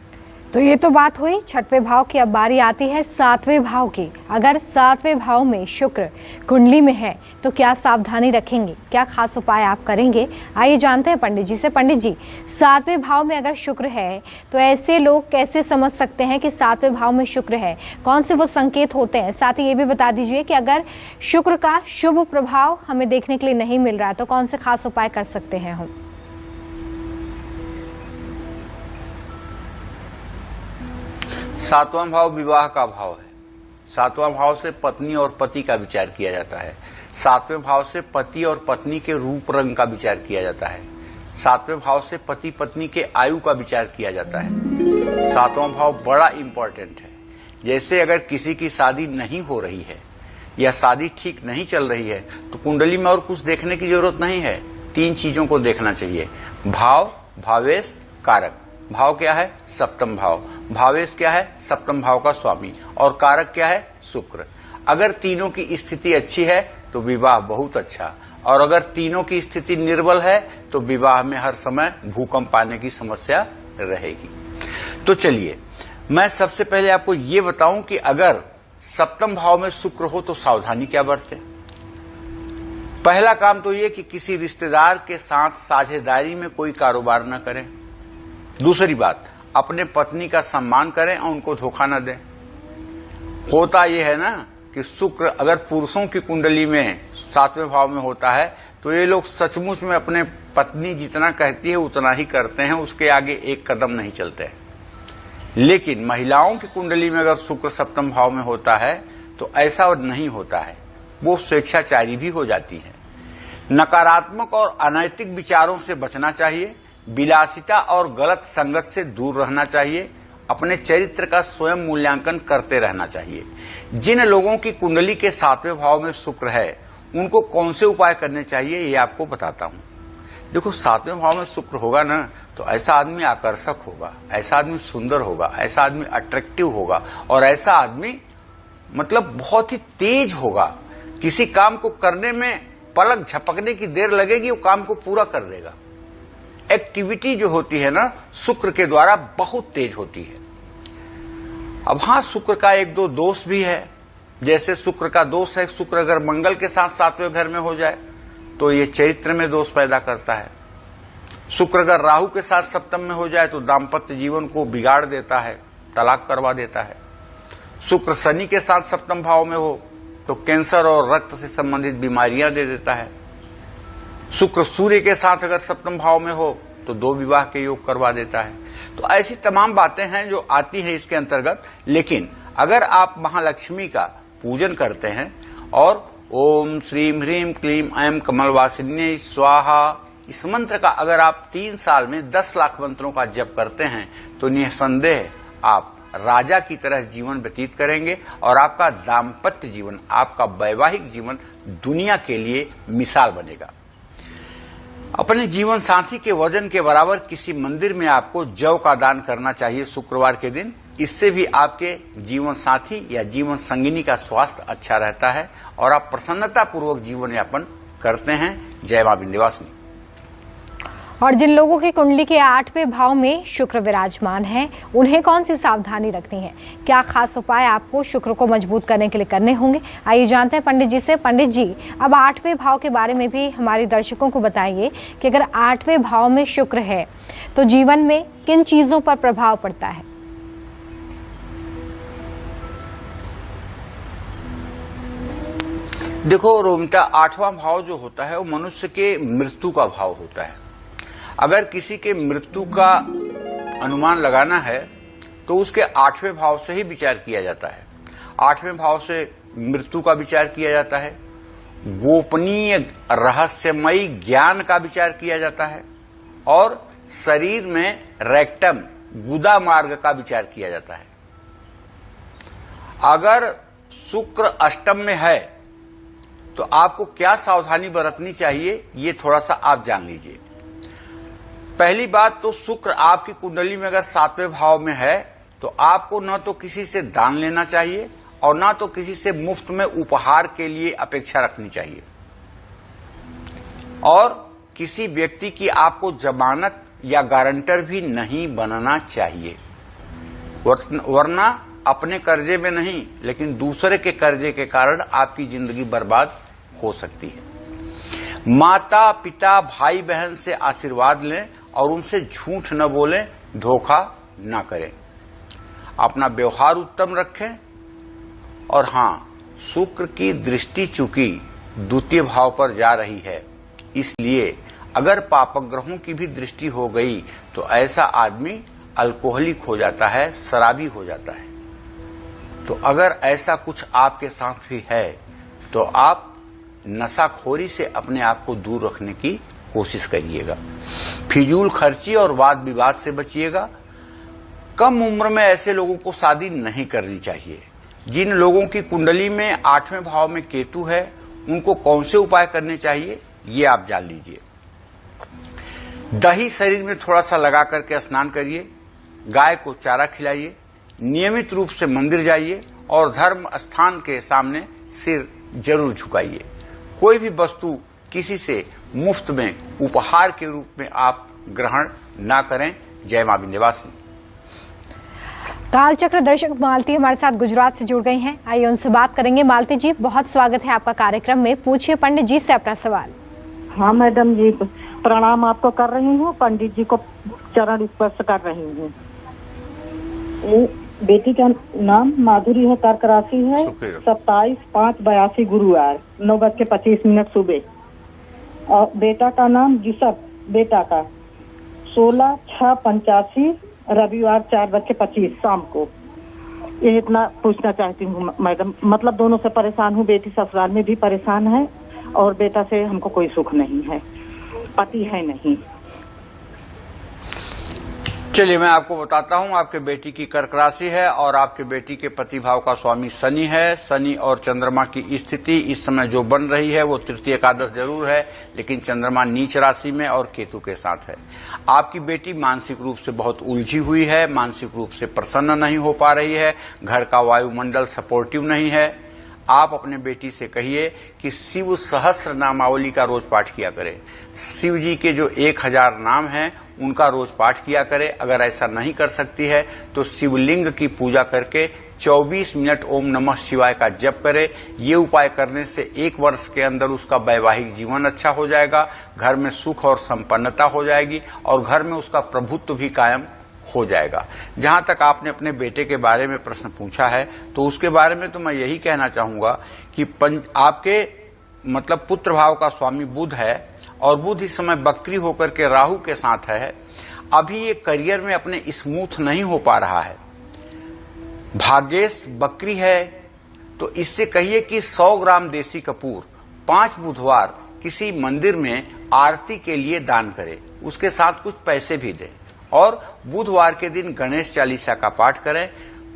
तो ये तो बात हुई छठवें भाव की। अब बारी आती है सातवें भाव की। अगर सातवें भाव में शुक्र कुंडली में है तो क्या सावधानी रखेंगे, क्या खास उपाय आप करेंगे, आइए जानते हैं पंडित जी से। पंडित जी, सातवें भाव में अगर शुक्र है तो ऐसे लोग कैसे समझ सकते हैं कि सातवें भाव में शुक्र है? कौन से वो संकेत होते हैं? साथ ही ये भी बता दीजिए कि अगर शुक्र का शुभ प्रभाव हमें देखने के लिए नहीं मिल रहा है तो कौन से खास उपाय कर सकते हैं हम? सातवां भाव विवाह का भाव है। सातवां भाव से पत्नी और पति का विचार किया जाता है। सातवें भाव से पति और पत्नी के रूप रंग का विचार किया जाता है। सातवें भाव से पति पत्नी के आयु का विचार किया जाता है। सातवां भाव बड़ा इंपॉर्टेंट है। जैसे अगर किसी की शादी नहीं हो रही है या शादी ठीक नहीं चल रही है तो कुंडली में और कुछ देखने की जरूरत नहीं है। 3 चीजों को देखना चाहिए: भाव, भावेश, कारक। भाव क्या है? सप्तम भाव। भावेश क्या है? सप्तम भाव का स्वामी। और कारक क्या है? शुक्र। अगर तीनों की स्थिति अच्छी है तो विवाह बहुत अच्छा, और अगर तीनों की स्थिति निर्बल है तो विवाह में हर समय भूकंप आने की समस्या रहेगी। तो चलिए, मैं सबसे पहले आपको ये बताऊं कि अगर सप्तम भाव में शुक्र हो तो सावधानी क्या बरतें। पहला काम तो ये कि किसी रिश्तेदार के साथ साझेदारी में कोई कारोबार न करें। दूसरी बात, अपने पत्नी का सम्मान करें और उनको धोखा न दें। होता यह है ना कि शुक्र अगर पुरुषों की कुंडली में सातवें भाव में होता है तो ये लोग सचमुच में अपने पत्नी जितना कहती है उतना ही करते हैं, उसके आगे एक कदम नहीं चलते हैं। लेकिन महिलाओं की कुंडली में अगर शुक्र सप्तम भाव में होता है तो ऐसा नहीं होता है, वो स्वेच्छाचारी भी हो जाती है। नकारात्मक और अनैतिक विचारों से बचना चाहिए। विलासिता और गलत संगत से दूर रहना चाहिए। अपने चरित्र का स्वयं मूल्यांकन करते रहना चाहिए। जिन लोगों की कुंडली के सातवें भाव में शुक्र है उनको कौन से उपाय करने चाहिए ये आपको बताता हूं। देखो, सातवें भाव में शुक्र होगा ना तो ऐसा आदमी आकर्षक होगा, ऐसा आदमी सुंदर होगा, ऐसा आदमी अट्रैक्टिव होगा और ऐसा आदमी मतलब बहुत ही तेज होगा। किसी काम को करने में पलक झपकने की देर लगेगी, वो काम को पूरा कर देगा। एक्टिविटी जो होती है ना शुक्र के द्वारा बहुत तेज होती है। अब हां, शुक्र का एक दो दोष भी है। जैसे शुक्र का दोष है, शुक्र अगर मंगल के साथ सातवें घर में हो जाए तो ये चरित्र में दोष पैदा करता है। शुक्र अगर राहु के साथ सप्तम में हो जाए तो दाम्पत्य जीवन को बिगाड़ देता है, तलाक करवा देता है। शुक्र शनि के साथ सप्तम भाव में हो तो कैंसर और रक्त से संबंधित बीमारियां दे देता है। शुक्र सूर्य के साथ अगर सप्तम भाव में हो तो 2 विवाह के योग करवा देता है। तो ऐसी तमाम बातें हैं जो आती हैं इसके अंतर्गत। लेकिन अगर आप महालक्ष्मी का पूजन करते हैं और ओम श्रीम ह्रीम क्लीम ऐं कमलवासिन्यै स्वाहा इस मंत्र का अगर आप 3 साल में 10 लाख मंत्रों का जप करते हैं तो निसंदेह आप राजा की तरह जीवन व्यतीत करेंगे और आपका दाम्पत्य जीवन, आपका वैवाहिक जीवन दुनिया के लिए मिसाल बनेगा। अपने जीवन साथी के वजन के बराबर किसी मंदिर में आपको जौ का दान करना चाहिए शुक्रवार के दिन। इससे भी आपके जीवन साथी या जीवन संगिनी का स्वास्थ्य अच्छा रहता है और आप प्रसन्नता पूर्वक जीवन यापन करते हैं। जय मां विंध्यवासिनी। और जिन लोगों की कुंडली के 8वें भाव में शुक्र विराजमान है, उन्हें कौन सी सावधानी रखनी है, क्या खास उपाय आपको शुक्र को मजबूत करने के लिए करने होंगे, आइए जानते हैं पंडित जी से। पंडित जी, अब 8वें भाव के बारे में भी हमारे दर्शकों को बताइए कि अगर 8वें भाव में शुक्र है तो जीवन में किन चीजों पर प्रभाव पड़ता है। देखो रोमिता, 8वां भाव जो होता है वो मनुष्य के मृत्यु का भाव होता है। अगर किसी के मृत्यु का अनुमान लगाना है तो उसके 8वें भाव से ही विचार किया जाता है। 8वें भाव से मृत्यु का विचार किया जाता है, गोपनीय रहस्यमयी ज्ञान का विचार किया जाता है और शरीर में रेक्टम गुदा मार्ग का विचार किया जाता है। अगर शुक्र अष्टम में है तो आपको क्या सावधानी बरतनी चाहिए, ये थोड़ा सा आप जान लीजिए। पहली बात तो शुक्र आपकी कुंडली में अगर 7वें भाव में है तो आपको न तो किसी से दान लेना चाहिए और ना तो किसी से मुफ्त में उपहार के लिए अपेक्षा रखनी चाहिए, और किसी व्यक्ति की आपको जमानत या गारंटर भी नहीं बनना चाहिए, वरना अपने कर्जे में नहीं लेकिन दूसरे के कर्जे के कारण आपकी जिंदगी बर्बाद हो सकती है। माता पिता भाई बहन से आशीर्वाद लें और उनसे झूठ न बोलें, धोखा न करें, अपना व्यवहार उत्तम रखें। और हाँ, शुक्र की दृष्टि चूंकि द्वितीय भाव पर जा रही है, इसलिए अगर पापग्रहों की भी दृष्टि हो गई तो ऐसा आदमी अल्कोहलिक हो जाता है, शराबी हो जाता है। तो अगर ऐसा कुछ आपके साथ भी है तो आप नशाखोरी से अपने आप को दूर रखने की कोशिश करिएगा। फिजूल खर्ची और वाद विवाद से बचिएगा। कम उम्र में ऐसे लोगों को शादी नहीं करनी चाहिए। जिन लोगों की कुंडली में 8वें भाव में केतु है, उनको कौन से उपाय करने चाहिए ये आप जान लीजिए। दही शरीर में थोड़ा सा लगा करके स्नान करिए, गाय को चारा खिलाइए, नियमित रूप से मंदिर जाइए और धर्म स्थान के सामने सिर जरूर झुकाइए। कोई भी वस्तु किसी से मुफ्त में उपहार के रूप में आप ग्रहण ना करें। जय मां विंध्यवासिनी। कालचक्र दर्शक मालती हमारे साथ गुजरात से जुड़ गई हैं, आइए उनसे बात करेंगे। मालती जी, बहुत स्वागत है आपका कार्यक्रम में, पूछिए पंडित जी से अपना सवाल। हाँ मैडम जी, प्रणाम आपको कर रही हूँ, पंडित जी को चरण स्पर्श कर रही हूँ। बेटी का नाम माधुरी है, कर्क राशि है, 27/5/82 गुरुवार 9:25 सुबह। और बेटा का नाम यूसुफ, बेटा का 16/6/85 रविवार 4:25 शाम को। ये इतना पूछना चाहती हूँ मैडम, मतलब दोनों से परेशान हूँ, बेटी ससुराल में भी परेशान है और बेटा से हमको कोई सुख नहीं है, पति है नहीं। चलिए मैं आपको बताता हूं। आपके बेटी की कर्क राशि है और आपके बेटी के पति भाव का स्वामी शनि है। शनि और चंद्रमा की स्थिति इस समय जो बन रही है वो तृतीय एकादश जरूर है, लेकिन चंद्रमा नीच राशि में और केतु के साथ है। आपकी बेटी मानसिक रूप से बहुत उलझी हुई है, मानसिक रूप से प्रसन्न नहीं हो पा रही है, घर का वायुमंडल सपोर्टिव नहीं है। आप अपने बेटी से कहिए कि शिव सहस्र नामावली का रोज पाठ किया करे। शिव जी के जो 1000 नाम हैं उनका रोज पाठ किया करे। अगर ऐसा नहीं कर सकती है तो शिवलिंग की पूजा करके 24 मिनट ओम नमः शिवाय का जप करे। ये उपाय करने से 1 वर्ष के अंदर उसका वैवाहिक जीवन अच्छा हो जाएगा, घर में सुख और संपन्नता हो जाएगी और घर में उसका प्रभुत्व भी कायम हो जाएगा। जहां तक आपने अपने बेटे के बारे में प्रश्न पूछा है तो उसके बारे में तो मैं यही कहना चाहूंगा कि आपके मतलब पुत्र भाव का स्वामी बुध है और बुध इस समय बकरी होकर के राहु के साथ है। अभी ये करियर में अपने स्मूथ नहीं हो पा रहा है। भाग्येश बकरी है तो इससे कहिए कि 100 ग्राम देसी कपूर 5 बुधवार किसी मंदिर में आरती के लिए दान करे, उसके साथ कुछ पैसे भी दे और बुधवार के दिन गणेश चालीसा का पाठ करें।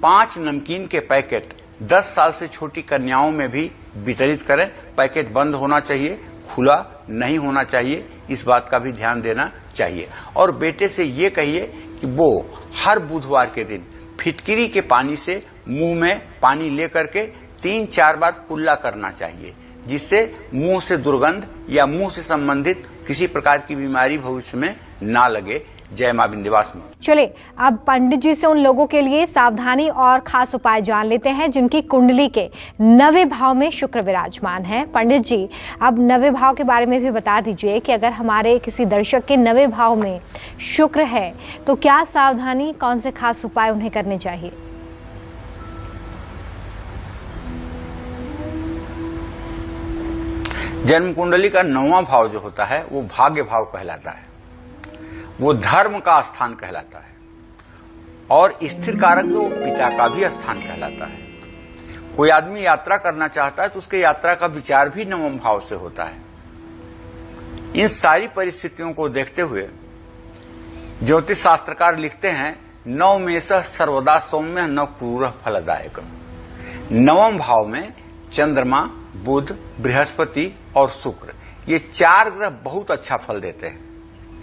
5 नमकीन के पैकेट 10 साल से छोटी कन्याओं में भी वितरित करें। पैकेट बंद होना चाहिए, खुला नहीं होना चाहिए, इस बात का भी ध्यान देना चाहिए। और बेटे से ये कहिए कि वो हर बुधवार के दिन फिटकिरी के पानी से मुंह में पानी लेकर के 3-4 बार कुल्ला करना चाहिए, जिससे मुंह से दुर्गंध या मुंह से संबंधित किसी प्रकार की बीमारी भविष्य में ना लगे। जय मां विंध्यवासिनी। चलिए अब पंडित जी से उन लोगों के लिए सावधानी और खास उपाय जान लेते हैं जिनकी कुंडली के 9वें भाव में शुक्र विराजमान है। पंडित जी अब 9वें भाव के बारे में भी बता दीजिए कि अगर हमारे किसी दर्शक के 9वें भाव में शुक्र है तो क्या सावधानी, कौन से खास उपाय उन्हें करने चाहिए? जन्म कुंडली का 9वां भाव जो होता है वो भाग्य भाव कहलाता है, वो धर्म का स्थान कहलाता है और स्थिर कारक में वो पिता का भी स्थान कहलाता है। कोई आदमी यात्रा करना चाहता है तो उसके यात्रा का विचार भी 9वें भाव से होता है। इन सारी परिस्थितियों को देखते हुए ज्योतिष शास्त्रकार लिखते हैं, 9 में सर्वदा सौम्य न क्रूर फलदायक। 9वें भाव में चंद्रमा, बुध, बृहस्पति और शुक्र, ये 4 ग्रह बहुत अच्छा फल देते हैं।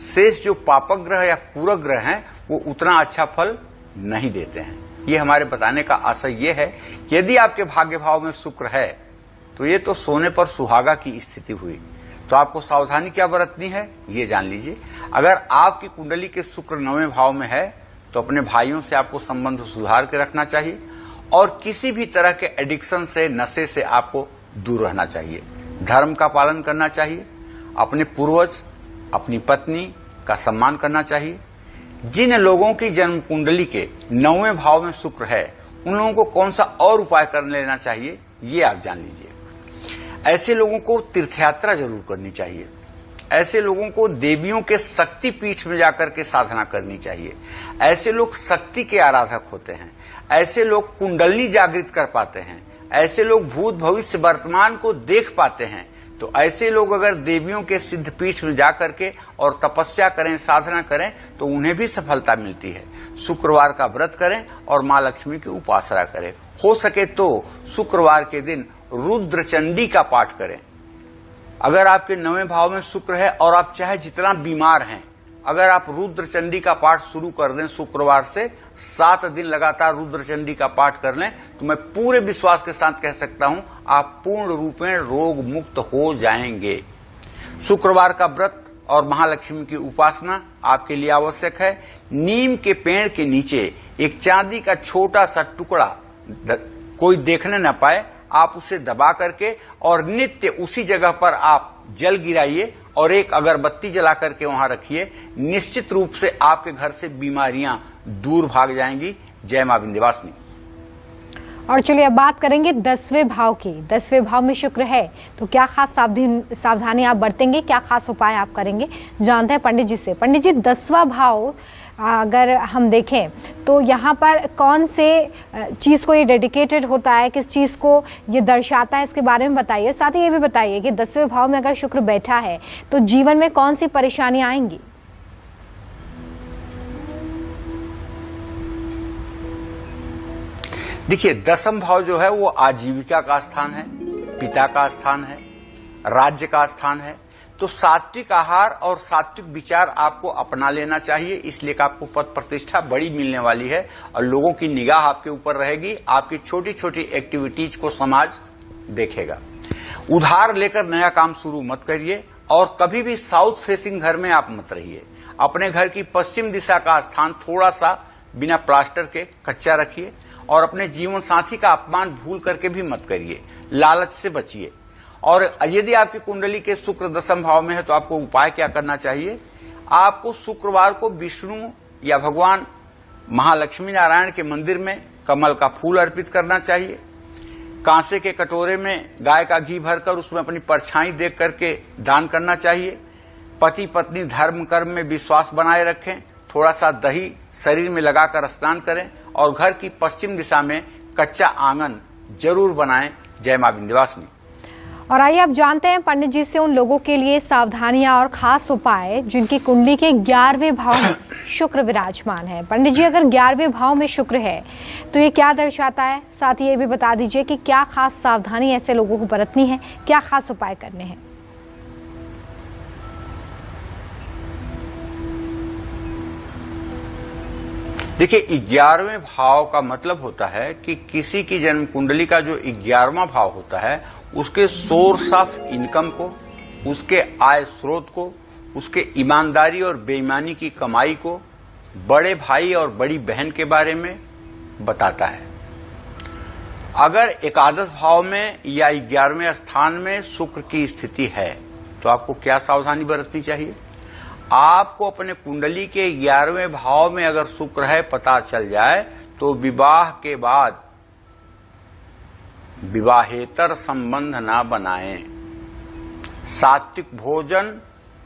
शेष जो पापक ग्रह या पूरक ग्रह हैं वो उतना अच्छा फल नहीं देते हैं। ये हमारे बताने का आशय ये है कि यदि आपके भाग्य भाव में शुक्र है तो ये तो सोने पर सुहागा की स्थिति हुई। तो आपको सावधानी क्या बरतनी है ये जान लीजिए। अगर आपकी कुंडली के शुक्र 9वें भाव में है तो अपने भाइयों से आपको संबंध सुधार के रखना चाहिए और किसी भी तरह के एडिक्शन से, नशे से आपको दूर रहना चाहिए। धर्म का पालन करना चाहिए, अपने पूर्वज, अपनी पत्नी का सम्मान करना चाहिए। जिन लोगों की जन्म कुंडली के 9वें भाव में शुक्र है उन लोगों को कौन सा और उपाय कर लेना चाहिए ये आप जान लीजिए। ऐसे लोगों को तीर्थयात्रा जरूर करनी चाहिए। ऐसे लोगों को देवियों के शक्ति पीठ में जाकर के साधना करनी चाहिए। ऐसे लोग शक्ति के आराधक होते हैं। ऐसे लोग कुंडली जागृत कर पाते हैं। ऐसे लोग भूत भविष्य वर्तमान को देख पाते हैं। तो ऐसे लोग अगर देवियों के सिद्ध पीठ में जाकर के और तपस्या करें, साधना करें तो उन्हें भी सफलता मिलती है। शुक्रवार का व्रत करें और मां लक्ष्मी की उपासना करें। हो सके तो शुक्रवार के दिन रुद्र चंडी का पाठ करें। अगर आपके 9वें भाव में शुक्र है और आप चाहे जितना बीमार हैं, अगर आप रुद्र चंडी का पाठ शुरू कर दें शुक्रवार से 7 दिन लगातार रुद्र चंडी का पाठ कर लें तो मैं पूरे विश्वास के साथ कह सकता हूं आप पूर्ण रूप में रोग मुक्त हो जाएंगे। शुक्रवार का व्रत और महालक्ष्मी की उपासना आपके लिए आवश्यक है। नीम के पेड़ के नीचे एक चांदी का छोटा सा टुकड़ा कोई देखने न पाए, आप उसे दबा करके और नित्य उसी जगह पर आप जल गिराइए और एक अगरबत्ती जला करके वहां रखिए। निश्चित रूप से आपके घर से बीमारियां दूर भाग जाएंगी। जय मां विंध्यवासिनी। और चलिए अब बात करेंगे 10वें भाव की। 10वें भाव में शुक्र है तो क्या खास सावधानी आप बरतेंगे, क्या खास उपाय आप करेंगे, जानते हैं पंडित जी से। पंडित जी 10वां भाव अगर हम देखें तो यहाँ पर कौन से चीज़ को ये डेडिकेटेड होता है, किस चीज़ को ये दर्शाता है, इसके बारे में बताइए। साथ ही ये भी बताइए कि 10वें भाव में अगर शुक्र बैठा है तो जीवन में कौन सी परेशानियां आएंगी। देखिए 10वां भाव जो है वो आजीविका का स्थान है, पिता का स्थान है, राज्य का स्थान है। तो सात्विक आहार और सात्विक विचार आपको अपना लेना चाहिए, इसलिए कि आपको पद प्रतिष्ठा बड़ी मिलने वाली है और लोगों की निगाह आपके ऊपर रहेगी। आपकी छोटी छोटी एक्टिविटीज को समाज देखेगा। उधार लेकर नया काम शुरू मत करिए और कभी भी साउथ फेसिंग घर में आप मत रहिए। अपने घर की पश्चिम दिशा का स्थान थोड़ा सा बिना प्लास्टर के कच्चा रखिए और अपने जीवन साथी का अपमान भूल करके भी मत करिए। लालच से बचिए। और यदि आपकी कुंडली के शुक्र 10वें भाव में है तो आपको उपाय क्या करना चाहिए। आपको शुक्रवार को विष्णु या भगवान महालक्ष्मी नारायण के मंदिर में कमल का फूल अर्पित करना चाहिए। कांसे के कटोरे में गाय का घी भरकर उसमें अपनी परछाई देख करके दान करना चाहिए। पति पत्नी धर्म कर्म में विश्वास बनाए रखें। थोड़ा सा दही शरीर में लगाकर स्नान करें और घर की पश्चिम दिशा में कच्चा आंगन जरूर बनाएं। जय मां विंध्यवासिनी। और आइए अब जानते हैं पंडित जी से उन लोगों के लिए सावधानियां और खास उपाय जिनकी कुंडली के 11वें भाव में शुक्र विराजमान है। पंडित जी अगर 11वें भाव में शुक्र है तो ये क्या दर्शाता है, साथ ही ये भी बता दीजिए कि क्या खास सावधानी ऐसे लोगों को बरतनी है, क्या खास उपाय करने हैं। देखिए 11वें भाव का मतलब होता है कि किसी की जन्म कुंडली का जो 11वां भाव होता है उसके सोर्स ऑफ इनकम को, उसके आय स्रोत को, उसके ईमानदारी और बेईमानी की कमाई को, बड़े भाई और बड़ी बहन के बारे में बताता है। अगर एकादश भाव में या 11वें स्थान में शुक्र की स्थिति है तो आपको क्या सावधानी बरतनी चाहिए? आपको अपने कुंडली के 11वें भाव में अगर शुक्र है पता चल जाए तो विवाह के बाद विवाहेतर संबंध ना बनाएं। सात्विक भोजन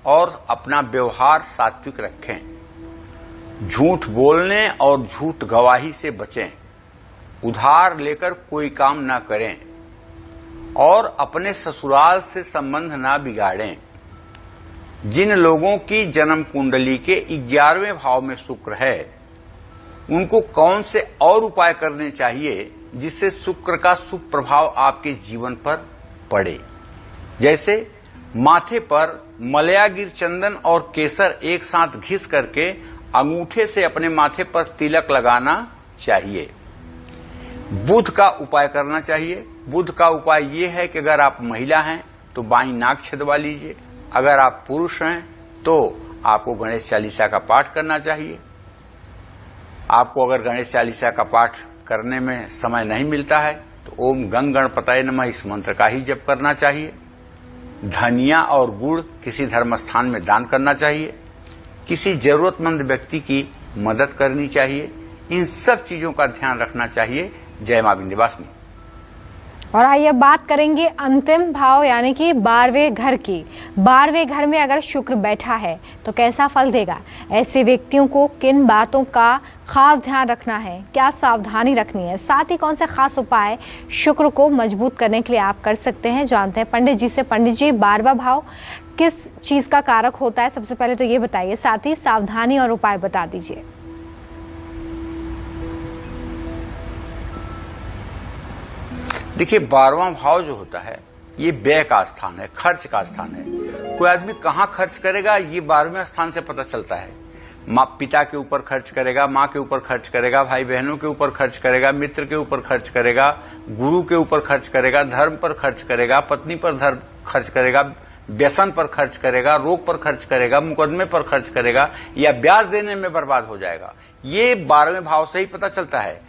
और अपना व्यवहार सात्विक रखें। झूठ बोलने और झूठ गवाही से बचें। उधार लेकर कोई काम ना करें और अपने ससुराल से संबंध ना बिगाड़ें। जिन लोगों की जन्म कुंडली के 11वें भाव में शुक्र है उनको कौन से और उपाय करने चाहिए जिससे शुक्र का शुभ प्रभाव आपके जीवन पर पड़े? जैसे माथे पर मलयागिर चंदन और केसर एक साथ घिस करके अंगूठे से अपने माथे पर तिलक लगाना चाहिए। बुध का उपाय करना चाहिए। बुध का उपाय ये है कि अगर आप महिला हैं तो बाईं नाक छिदवा लीजिए। अगर आप पुरुष हैं तो आपको गणेश चालीसा का पाठ करना चाहिए। आपको अगर गणेश चालीसा का पाठ करने में समय नहीं मिलता है तो ओम गंग गणपतये नमः इस मंत्र का ही जप करना चाहिए। धनिया और गुड़ किसी धर्म स्थान में दान करना चाहिए। किसी जरूरतमंद व्यक्ति की मदद करनी चाहिए। इन सब चीजों का ध्यान रखना चाहिए। जय मां विंध्यवासिनी। और आइए बात करेंगे अंतिम भाव यानी कि 12वें घर की। 12वें घर में अगर शुक्र बैठा है तो कैसा फल देगा? ऐसे व्यक्तियों को किन बातों का खास ध्यान रखना है, क्या सावधानी रखनी है, साथ ही कौन से खास उपाय शुक्र को मजबूत करने के लिए आप कर सकते हैं, जानते हैं पंडित जी से। पंडित जी, 12वां भाव किस चीज का कारक होता है? सबसे पहले तो ये बताइए, साथ ही सावधानी और उपाय बता दीजिए। देखिए, 12वां भाव जो होता है ये व्यय का स्थान है, खर्च का स्थान है। कोई आदमी कहाँ खर्च करेगा ये 12वें स्थान से पता चलता है। माँ पिता के ऊपर खर्च करेगा, माँ के ऊपर खर्च करेगा, भाई बहनों के ऊपर खर्च करेगा, मित्र के ऊपर खर्च करेगा, गुरु के ऊपर खर्च करेगा, धर्म पर खर्च करेगा, पत्नी पर खर्च करेगा, व्यसन पर खर्च करेगा, रोग पर खर्च करेगा, मुकदमे पर खर्च करेगा या ब्याज देने में बर्बाद हो जाएगा। ये 12वें भाव से ही पता चलता है।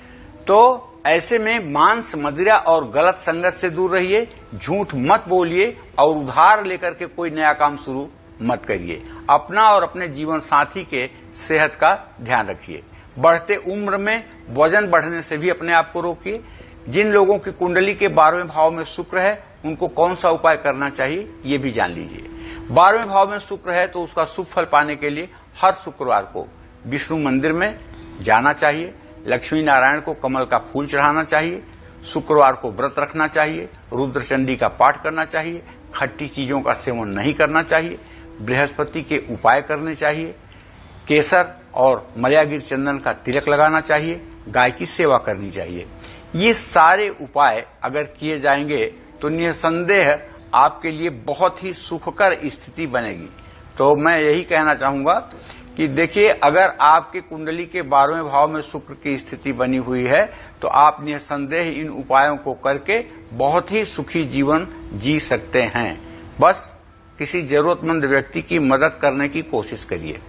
तो ऐसे में मांस, मदिरा और गलत संगत से दूर रहिए। झूठ मत बोलिए और उधार लेकर के कोई नया काम शुरू मत करिए। अपना और अपने जीवन साथी के सेहत का ध्यान रखिए। बढ़ते उम्र में वजन बढ़ने से भी अपने आप को रोकिए। जिन लोगों की कुंडली के 12वें भाव में शुक्र है उनको कौन सा उपाय करना चाहिए ये भी जान लीजिए। 12वें भाव में शुक्र है तो उसका शुभ फल पाने के लिए हर शुक्रवार को विष्णु मंदिर में जाना चाहिए। लक्ष्मी नारायण को कमल का फूल चढ़ाना चाहिए। शुक्रवार को व्रत रखना चाहिए। रुद्र चंडी का पाठ करना चाहिए। खट्टी चीजों का सेवन नहीं करना चाहिए। बृहस्पति के उपाय करने चाहिए। केसर और मलयागिर चंदन का तिलक लगाना चाहिए। गाय की सेवा करनी चाहिए। ये सारे उपाय अगर किए जाएंगे तो निसंदेह आपके लिए बहुत ही सुखकर स्थिति बनेगी। तो मैं यही कहना चाहूंगा कि देखिए, अगर आपके कुंडली के 12वें भाव में शुक्र की स्थिति बनी हुई है तो आप निसंदेह इन उपायों को करके बहुत ही सुखी जीवन जी सकते हैं। बस किसी जरूरतमंद व्यक्ति की मदद करने की कोशिश करिए।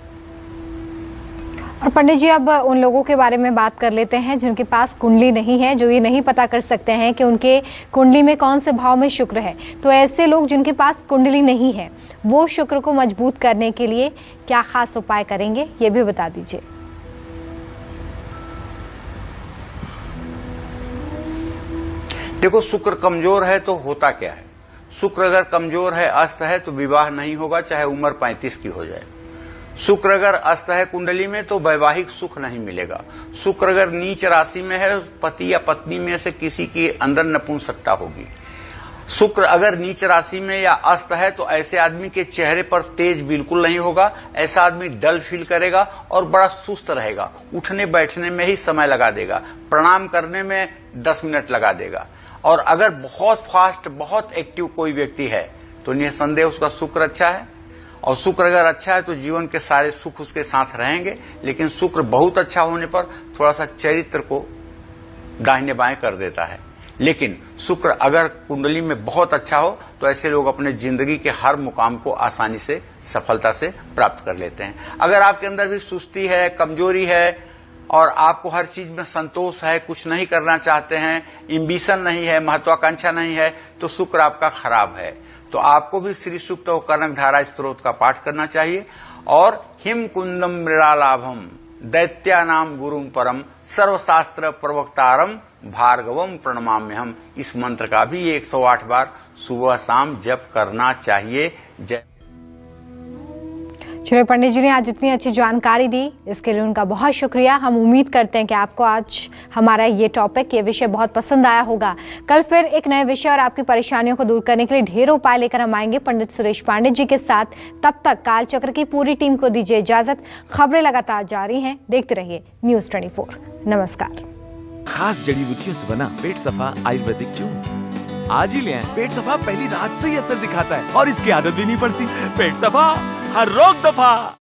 और पंडित जी, अब उन लोगों के बारे में बात कर लेते हैं जिनके पास कुंडली नहीं है, जो ये नहीं पता कर सकते हैं कि उनके कुंडली में कौन से भाव में शुक्र है। तो ऐसे लोग जिनके पास कुंडली नहीं है वो शुक्र को मजबूत करने के लिए क्या खास उपाय करेंगे ये भी बता दीजिए। देखो, शुक्र कमजोर है तो होता क्या है? शुक्र अगर कमजोर है, अस्त है, तो विवाह नहीं होगा, चाहे उम्र 35 की हो जाए। शुक्र अगर अस्त है कुंडली में तो वैवाहिक सुख नहीं मिलेगा। शुक्र अगर नीच राशि में है, पति या पत्नी में से किसी के अंदर नपुंसकता होगी। शुक्र अगर नीच राशि में या अस्त है तो ऐसे आदमी के चेहरे पर तेज बिल्कुल नहीं होगा। ऐसा आदमी डल फील करेगा और बड़ा सुस्त रहेगा। उठने बैठने में ही समय लगा देगा। प्रणाम करने में 10 मिनट लगा देगा। और अगर बहुत फास्ट, बहुत एक्टिव कोई व्यक्ति है तो निसंदेह उसका शुक्र अच्छा है। और शुक्र अगर अच्छा है तो जीवन के सारे सुख उसके साथ रहेंगे। लेकिन शुक्र बहुत अच्छा होने पर थोड़ा सा चरित्र को दाहिने बाएं कर देता है। लेकिन शुक्र अगर कुंडली में बहुत अच्छा हो तो ऐसे लोग अपने जिंदगी के हर मुकाम को आसानी से सफलता से प्राप्त कर लेते हैं। अगर आपके अंदर भी सुस्ती है, कमजोरी है और आपको हर चीज में संतोष है, कुछ नहीं करना चाहते हैं, एम्बिशन नहीं है, महत्वाकांक्षा नहीं है, तो शुक्र आपका खराब है। तो आपको भी श्री सूक्त और कनकधारा स्त्रोत का पाठ करना चाहिए और हिम कुंदम मृणालाभम दैत्यानाम गुरुम परम सर्वशास्त्र प्रवक्तारम भार्गवम प्रणमाम्यहम, इस मंत्र का भी 108 बार सुबह शाम जप करना चाहिए। जय। चलिए, पंडित जी ने आज इतनी अच्छी जानकारी दी, इसके लिए उनका बहुत शुक्रिया। हम उम्मीद करते हैं कि आपको आज हमारा ये टॉपिक, ये विषय बहुत पसंद आया होगा। कल फिर एक नए विषय और आपकी परेशानियों को दूर करने के लिए ढेरों उपाय लेकर हम आएंगे पंडित सुरेश पांडे जी के साथ। तब तक कालचक्र की पूरी टीम को दीजिए इजाजत। खबरें लगातार जारी हैं, देखते रहिए न्यूज़ 24। नमस्कार। खास जड़ी बूटियों से बना पेट सफा आयुर्वेदिक चूर्ण आज ही ले आएं। पेट सफा पहली रात से ही असर दिखाता है और इसकी आदत भी नहीं पड़ती। पेट सफा, हर रोग दफा।